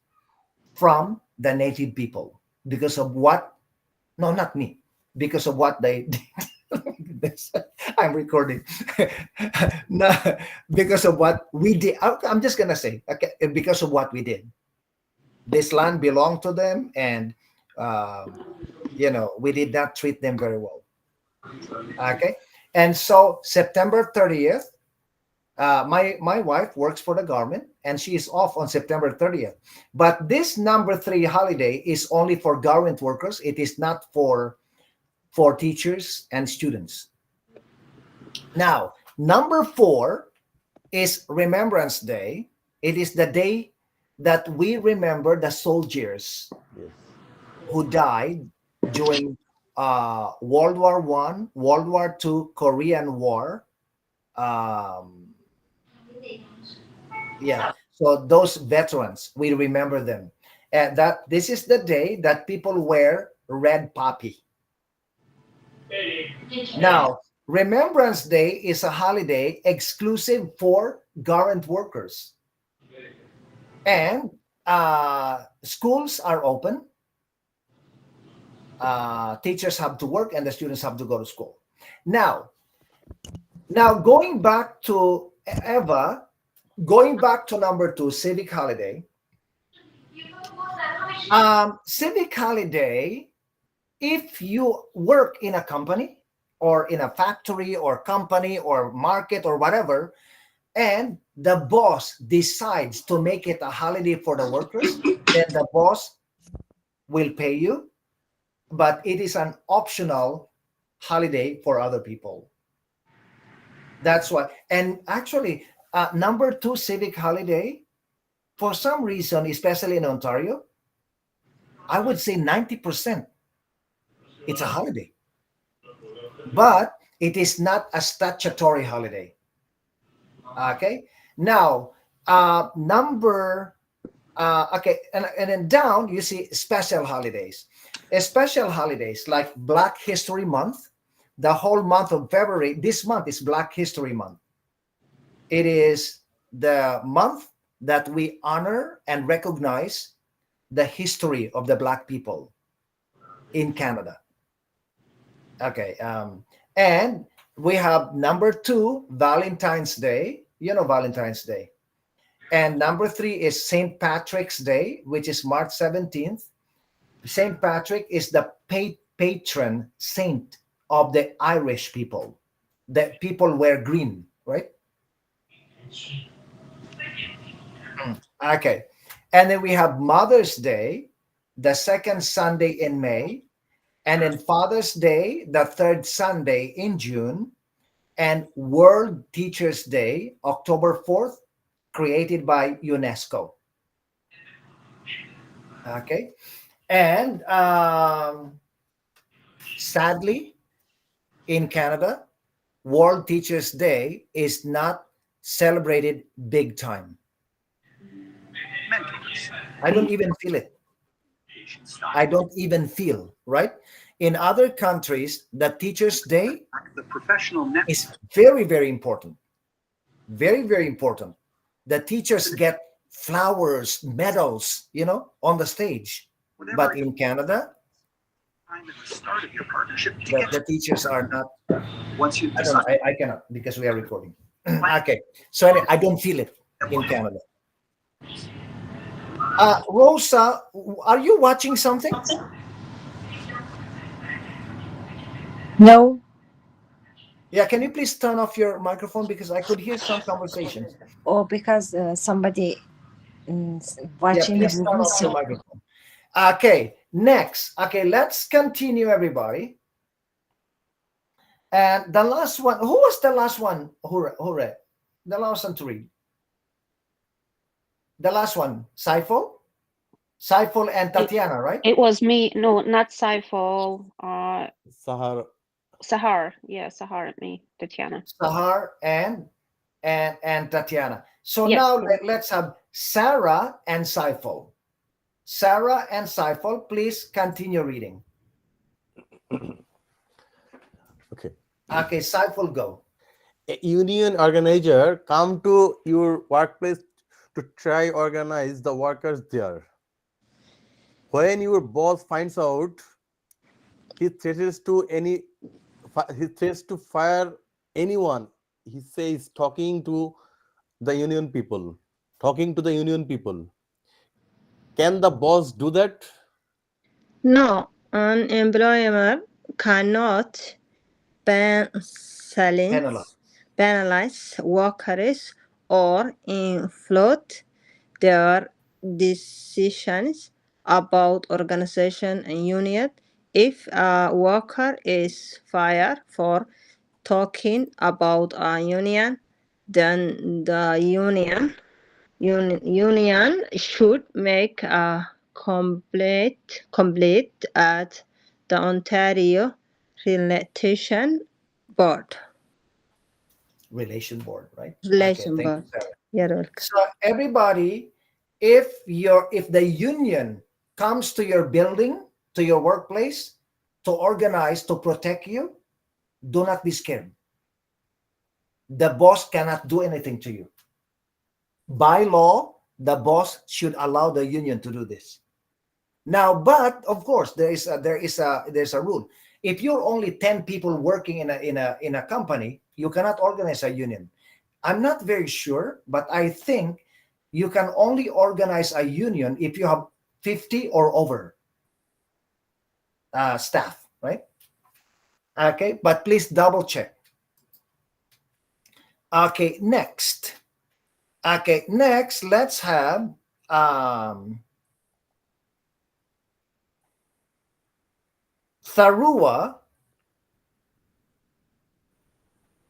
from the native people because of what, no, not me, because of what they did. I'm recording. No, because of what we did. I'm just gonna say, okay, because of what we did. This land belonged to them, and you know, we did not treat them very well. Okay, and so September 30th, my wife works for the government, and she is off on September 30th. But this number 3 holiday is only for government workers. It is not for teachers and students. Now, number 4 is Remembrance Day. It is the day that we remember the soldiers who died during World War I, World War II, Korean War. Yeah, so those veterans, we remember them. And that this is the day that people wear red poppy. Now, Remembrance Day is a holiday exclusive for government workers. And schools are open. Teachers have to work and the students have to go to school. Now going back to Eva, going back to number 2, civic holiday. Civic holiday, if you work in a company or in a factory or company or market or whatever, and the boss decides to make it a holiday for the workers, then the boss will pay you, but it is an optional holiday for other people. That's why. And actually, number 2 civic holiday, for some reason, especially in Ontario, I would say 90%, it's a holiday. But it is not a statutory holiday. Okay. Now, okay, and then down you see special holidays. Special holidays like Black History Month. The whole month of February, this month is Black History Month. It is the month that we honor and recognize the history of the Black people in Canada. Okay, and we have number 2, Valentine's Day. You know Valentine's Day. And number 3 is St. Patrick's Day, which is March 17th. St. Patrick is the patron saint of the Irish people. The people wear green, right? Okay. And then we have Mother's Day, the second Sunday in May. And then Father's Day, the third Sunday in June. And World Teachers Day, October 4th, created by UNESCO. Okay. And sadly, in Canada, World Teachers Day is not celebrated big time. I don't even feel it. I don't even feel, right? In other countries, the Teachers Day is very, very important. Very, very important. The teachers get flowers, medals, on the stage. But in Canada, the teachers are not. I don't know. I cannot because we are recording. Okay. So anyway, I don't feel it in Canada. Rosa, are you watching something? No. Yeah, can you please turn off your microphone because I could hear some conversations. Or because somebody Yeah, watching please the turn movie. off your microphone. Okay, next. Okay, let's continue, everybody. And the last one, who was the last one who read? The last one to read. The last one, Saiful? Saiful and Tatiana, right? It was me. No, not Saiful. Sahar. Sahar. Yeah, Sahar and me, Tatiana. Sahar and Tatiana. So Yes, now correct. let's have Sarah and Saiful. Sarah and Saiful, please continue reading. Okay. Okay, Saiful, go. A union organizer come to your workplace to try organize the workers there. When your boss finds out, he threatens to fire anyone. He says talking to the union people. Can the boss do that? No, an employer cannot penalize workers or influence their decisions about organization and union. If a worker is fired for talking about a union, then the union should make a complaint at the Ontario Relation Board. Relation Board, right? Relation Okay, Board. thank you, Sarah. You're welcome. So everybody, if the union comes to your building, to your workplace, to organize, to protect you, do not be scared. The boss cannot do anything to you. By law, the boss should allow the union to do this. Now, but of course, there's a rule. If you're only 10 people working in a company, you cannot organize a union. I'm not very sure, but I think you can only organize a union if you have 50 or over staff, right? Okay, but please double check. Okay, next. Okay, next, let's have Tharua.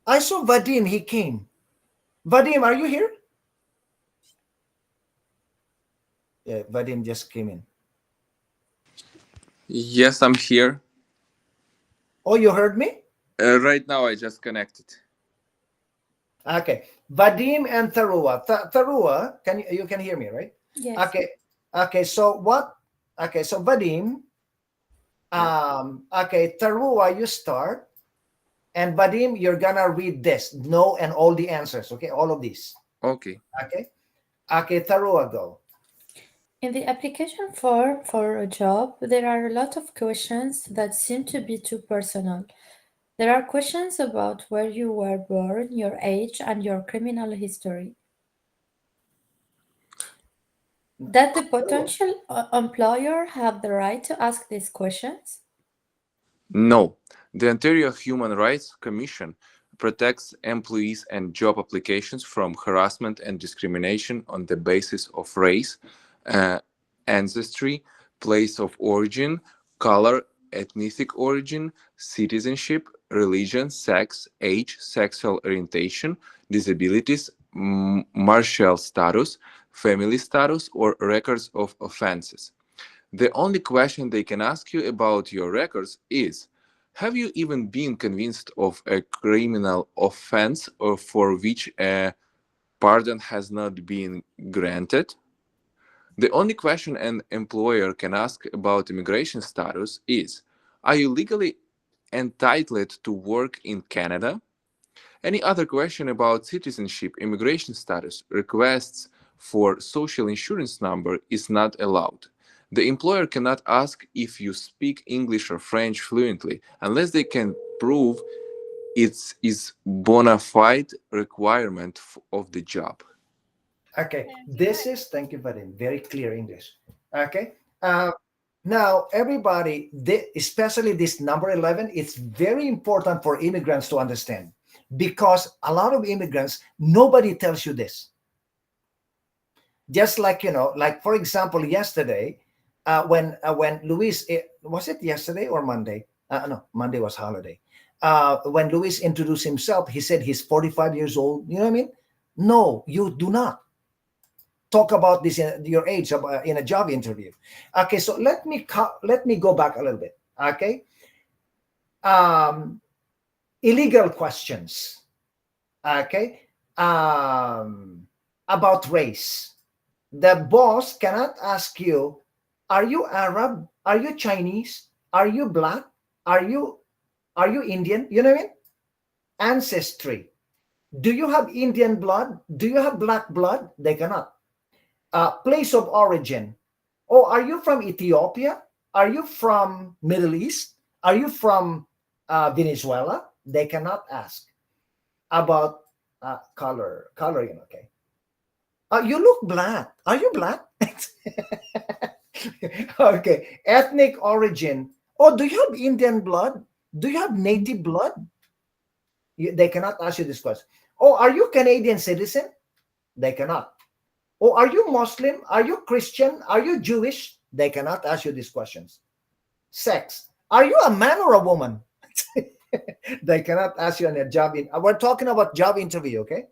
I saw Vadim, he came. Vadim, are you here? Yeah, Vadim just came in. Yes, I'm here. Oh, you heard me? Right now, I just connected. Okay, Vadim and Tharua. Tharua, you can hear me, right? Yes. Okay. So what? Okay, so Vadim. Okay, Tharua, you start, and Vadim, you're gonna read this, no, and all the answers. Okay, all of these. Okay. Okay, Tharua, go. In the application form for a job, there are a lot of questions that seem to be too personal. There are questions about where you were born, your age, and your criminal history. Does the potential employer have the right to ask these questions? No, the Ontario Human Rights Commission protects employees and job applications from harassment and discrimination on the basis of race, ancestry, place of origin, color, ethnic origin, citizenship, religion, sex, age, sexual orientation, disabilities, marital status, family status, or records of offenses. The only question they can ask you about your records is, Have you even been convinced of a criminal offense or for which a pardon has not been granted? The only question an employer can ask about immigration status is, are you legally entitled to work in Canada? Any other question about citizenship, immigration status, requests for social insurance number is not allowed. The employer cannot ask if you speak English or French fluently unless they can prove it is bona fide requirement of the job. Okay, this is, thank you very clear English. Okay, now everybody, especially this number 11, it's very important for immigrants to understand, because a lot of immigrants, nobody tells you this. Just like, like for example, yesterday, when Luis, was it yesterday or Monday? No, Monday was holiday. When Luis introduced himself, he said he's 45 years old. You know what I mean? No, you do not talk about this your age in a job interview. Okay, so let me go back a little bit. Okay, illegal questions. Okay, about race. The boss cannot ask you, are you Arab? Are you Chinese? Are you black? Are you Indian? You know what I mean? Ancestry. Do you have Indian blood? Do you have black blood? They cannot. Place of origin. Oh, are you from Ethiopia? Are you from Middle East? Are you from Venezuela? They cannot ask. About coloring. Okay. You look black. Are you black? Okay. Ethnic origin. Oh, do you have Indian blood? Do you have native blood? They cannot ask you this question. Oh, are you Canadian citizen? They cannot. Oh, are you Muslim? Are you Christian? Are you Jewish? They cannot ask you these questions. Sex. Are you a man or a woman? They cannot ask you on a job. We're talking about job interview, okay?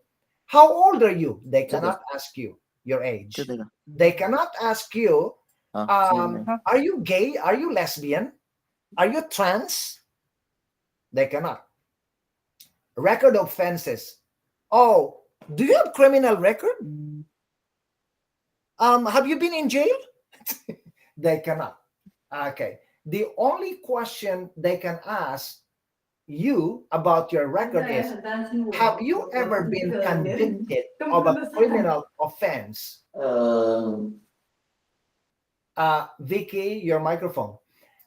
How old are you? They cannot ask you your age. They cannot ask you, are you gay? Are you lesbian? Are you trans? They cannot. Record offenses. Oh, do you have criminal record? Have you been in jail? They cannot. Okay. The only question they can ask you about your record is, have you ever been convicted of a criminal offense? Vicky, your microphone.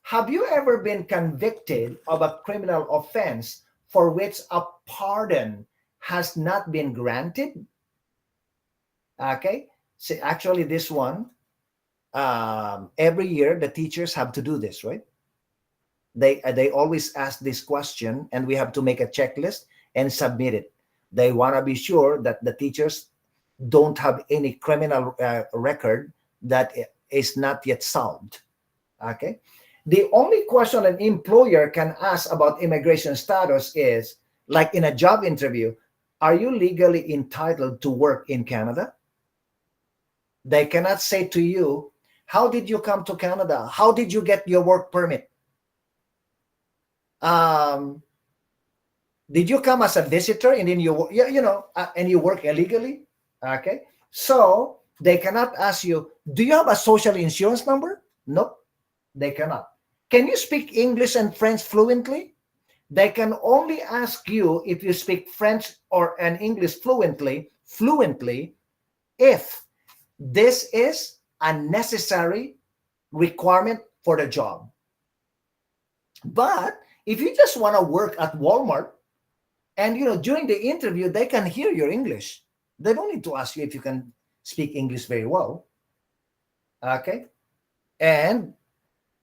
Have you ever been convicted of a criminal offense for which a pardon has not been granted? Okay. So actually this one, every year the teachers have to do this, right? They always ask this question, and we have to make a checklist and submit it. They want to be sure that the teachers don't have any criminal record that is not yet solved. Okay. The only question an employer can ask about immigration status is, like in a job interview, are you legally entitled to work in Canada? They cannot say to you, how did you come to Canada? How did you get your work permit? Did you come as a visitor and then and you work illegally? Okay. So they cannot ask you, do you have a social insurance number? Nope, they cannot. Can you speak English and French fluently? They can only ask you if you speak French and English fluently if this is a necessary requirement for the job. But if you just want to work at Walmart and during the interview they can hear your English, they don't need to ask you if you can speak English very well. Okay. And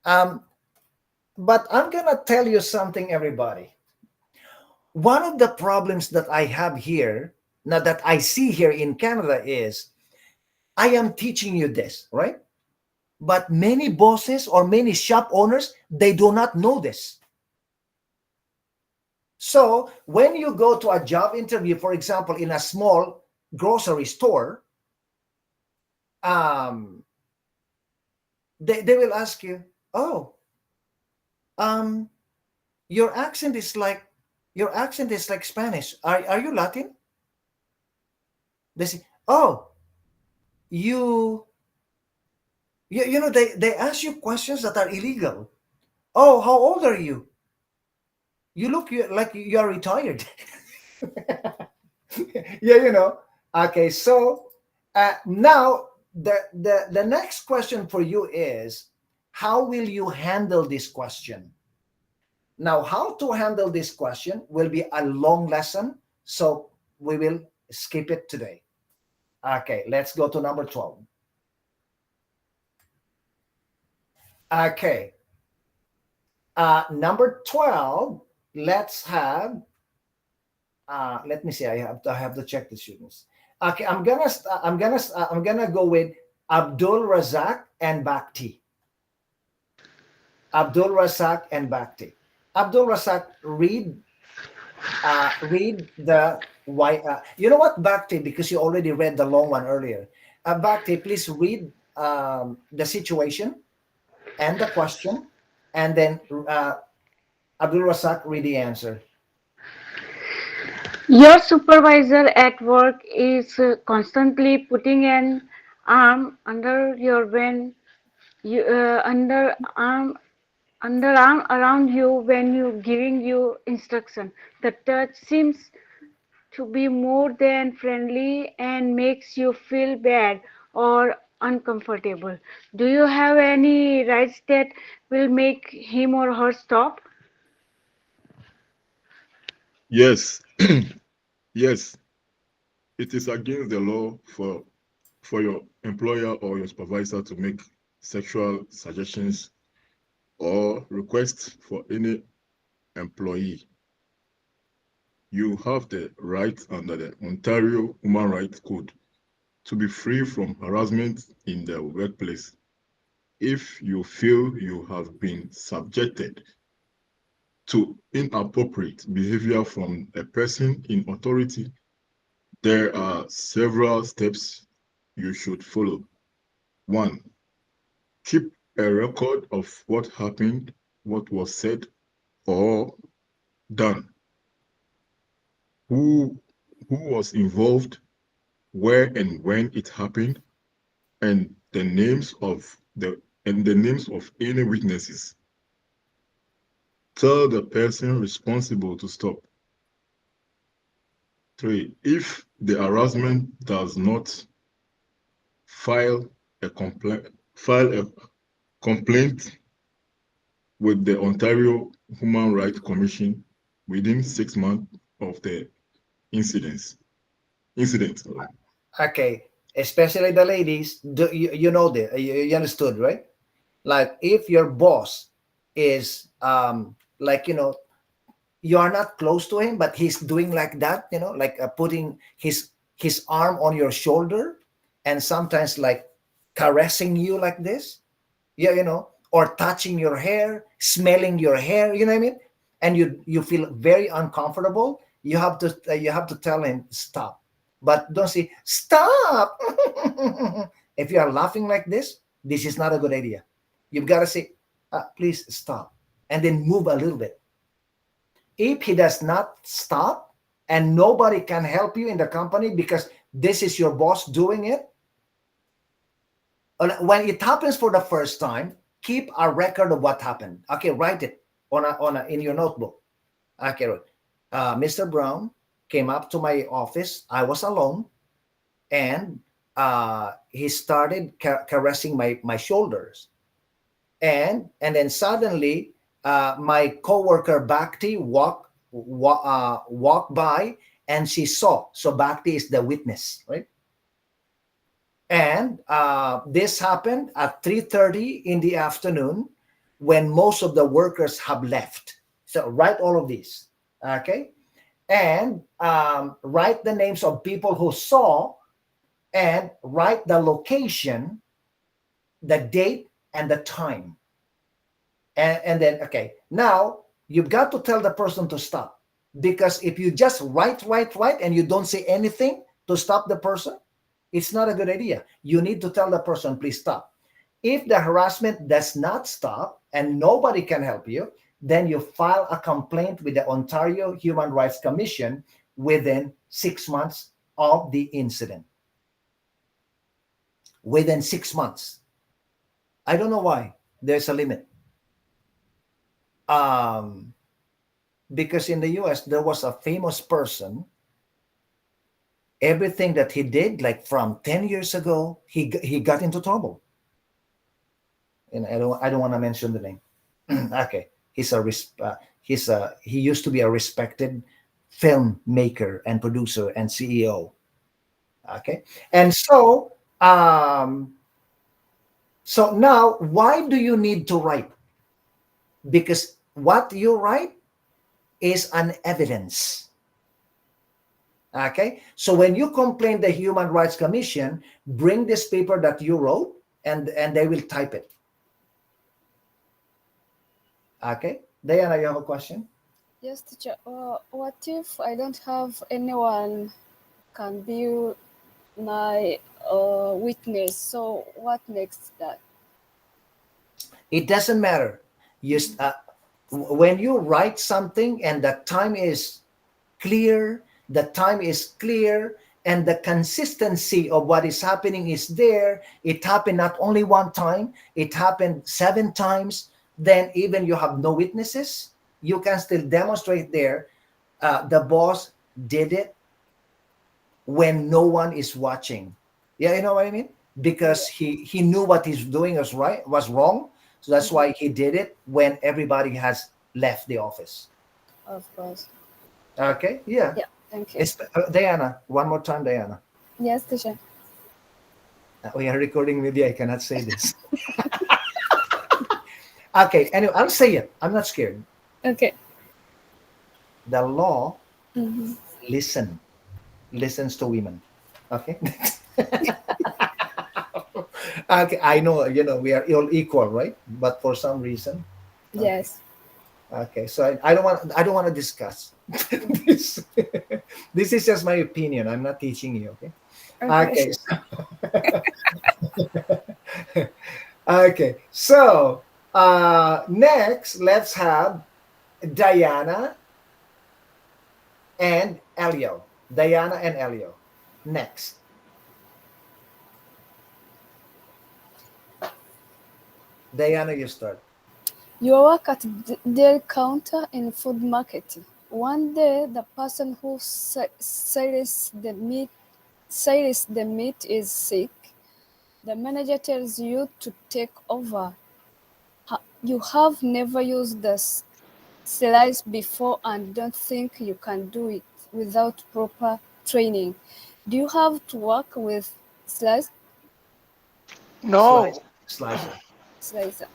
but I'm gonna tell you something, everybody. One of the problems that I have here now, that I see here in Canada, is I am teaching you this, right? But many bosses or many shop owners, they do not know this. So when you go to a job interview, for example, in a small grocery store, they will ask you, oh, Your accent is like Spanish. Are you Latin? They say, oh, you you know, they ask you questions that are illegal. Oh, how old are you? You look like you are retired. Yeah, you know. Okay, so now the next question for you is, how will you handle this question? Now, how to handle this question will be a long lesson, so we will skip it today. Okay, let's go to number 12. Okay, number 12, let's have, let me see, I have to check the students. Okay, I'm gonna go with Abdul Razak and Bhakti. Abdul Razak and Bhakti. Abdul Razak, read the why. You know what, Bhakti, because you already read the long one earlier. Bhakti, please read the situation and the question, and then Abdul Razak, read the answer. Your supervisor at work is constantly putting an arm under your when you underarm around you when you giving you instruction. The touch seems to be more than friendly and makes you feel bad or uncomfortable. Do you have any rights that will make him or her stop? Yes, yes, it is against the law for your employer or your supervisor to make sexual suggestions or requests for any employee. You have the right under the Ontario Human Rights Code to be free from harassment in the workplace. If you feel you have been subjected to inappropriate behavior from a person in authority, there are several steps you should follow. 1. Keep a record of what happened, what was said or done, who was involved, where and when it happened, and the names of any witnesses. Tell the person responsible to stop. 3. If the harassment does not file a complaint with the Ontario Human Rights Commission within 6 months of the incident. Okay, especially the ladies, you know that, you understood, right? Like if your boss is like, you know, you are not close to him, but he's doing like that, you know, like putting his arm on your shoulder and sometimes like caressing you like this, yeah, you know, or touching your hair, smelling your hair, you know what I mean? And you feel very uncomfortable. You have to tell him stop, but don't say stop. If you are laughing like this is not a good idea. You've got to say, please stop, and then move a little bit. If he does not stop and nobody can help you in the company because this is your boss doing it, when it happens for the first time, keep a record of what happened. Okay, write it in your notebook. Okay, Mr. Brown came up to my office. I was alone, and he started caressing my shoulders, and then suddenly my coworker Bhakti walked by, and she saw. So Bhakti is the witness, right? And this happened at 3:30 in the afternoon when most of the workers have left. So write all of these, okay? And write the names of people who saw, and write the location, the date, and the time. And then, okay, now you've got to tell the person to stop, because if you just write and you don't say anything to stop the person, it's not a good idea. You need to tell the person, please stop. If the harassment does not stop and nobody can help you, then you file a complaint with the Ontario Human Rights Commission within 6 months of the incident. Within 6 months. I don't know why there's a limit. Because in the US, there was a famous person. Everything that he did, like from 10 years ago, he got into trouble. And I don't want to mention the name. Okay, he used to be a respected filmmaker and producer and CEO. Okay, and so so now, why do you need to write? Because what you write is an evidence. Okay, so when you complain the Human Rights Commission, bring this paper that you wrote, and they will type it. Okay, Diana, you have a question? Yes, teacher. What if I don't have anyone can be my witness? So what next that? It doesn't matter. When you write something and the time is clear, and the consistency of what is happening is there. It happened not only one time, it happened 7 times. Then even you have no witnesses, you can still demonstrate there the boss did it when no one is watching. Yeah, you know what I mean? Because he knew what he's doing was wrong. So that's why he did it when everybody has left the office. Of course. Okay, yeah. Yeah, thank you. Diana, one more time, Diana. Yes, teacher. We are recording media. I cannot say this. Okay, anyway, I'll say it. I'm not scared. Okay. The law listens to women. Okay. Okay, I know, we are all equal, right? But for some reason. Yes. Okay, so I don't want to discuss this. This is just my opinion. I'm not teaching you, okay? Okay. Okay. So next, let's have Diana and Elio. Diana and Elio. Next. Diana, you start. You work at the counter in food market. One day, the person who sells the meat is sick. The manager tells you to take over. You have never used the slice before and don't think you can do it without proper training. Do you have to work with slice? No. Slicer.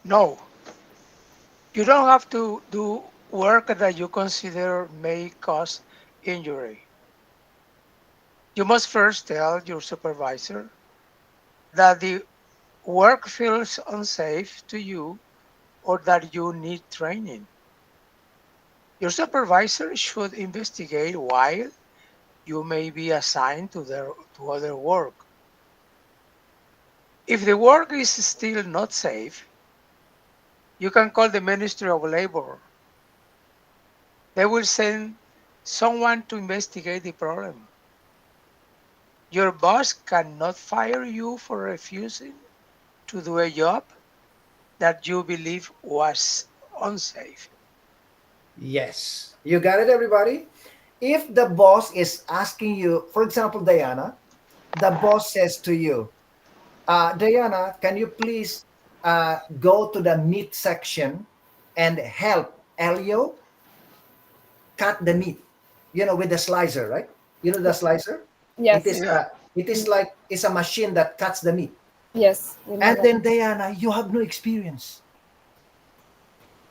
No. You don't have to do work that you consider may cause injury. You must first tell your supervisor that the work feels unsafe to you or that you need training. Your supervisor should investigate why you may be assigned to other work. If the work is still not safe, you can call the Ministry of Labor. They will send someone to investigate the problem. Your boss cannot fire you for refusing to do a job that you believe was unsafe. Yes. You got it, everybody? If the boss is asking you, for example, Diana, the boss says to you, Diana, can you please go to the meat section and help Elio cut the meat, with the slicer, right? You know the slicer? Yes. It is like it's a machine that cuts the meat. Yes. And then Diana, you have no experience.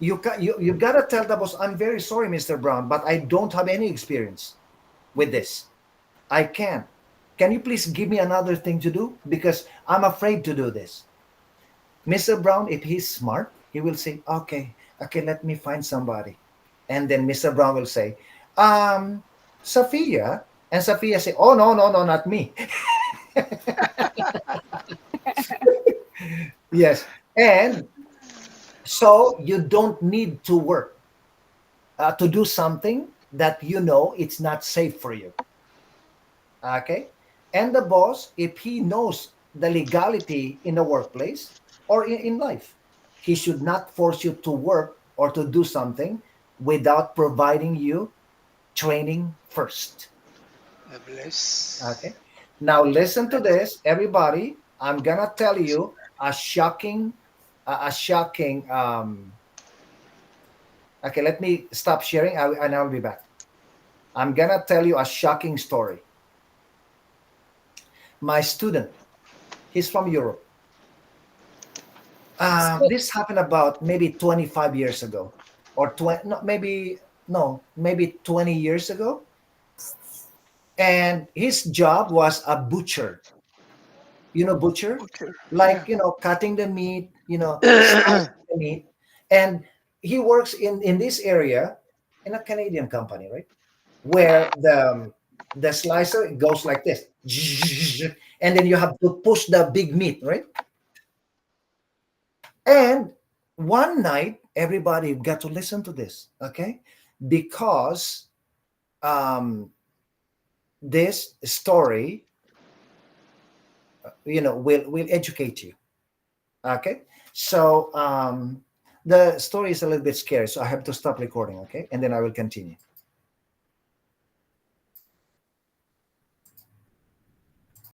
You gotta tell the boss, I'm very sorry, Mr. Brown, but I don't have any experience with this. I can't. Can you please give me another thing to do? Because I'm afraid to do this. Mr. Brown, if he's smart, he will say, okay, let me find somebody. And then Mr. Brown will say, Sophia. And Sophia say, oh, no, not me. Yes. And So you don't need to work to do something that you know it's not safe for you. Okay. And the boss, if he knows the legality in the workplace or in life, he should not force you to work or to do something without providing you training first. God bless. Okay. Now listen to this, everybody. I'm gonna tell you a shocking. Okay, let me stop sharing, and I'll be back. I'm gonna tell you a shocking story. My student, he's from Europe. This happened about maybe 25 years ago, or 20, no, maybe 20 years ago. And his job was a butcher. You know, butcher, like cutting the meat, slicing the meat, and he works in this area in a Canadian company, right? Where the slicer goes like this, and then you have to push the big meat, right? And one night, everybody got to listen to this, okay? Because this story, will educate you, okay? So the story is a little bit scary, so I have to stop recording, okay? And then I will continue.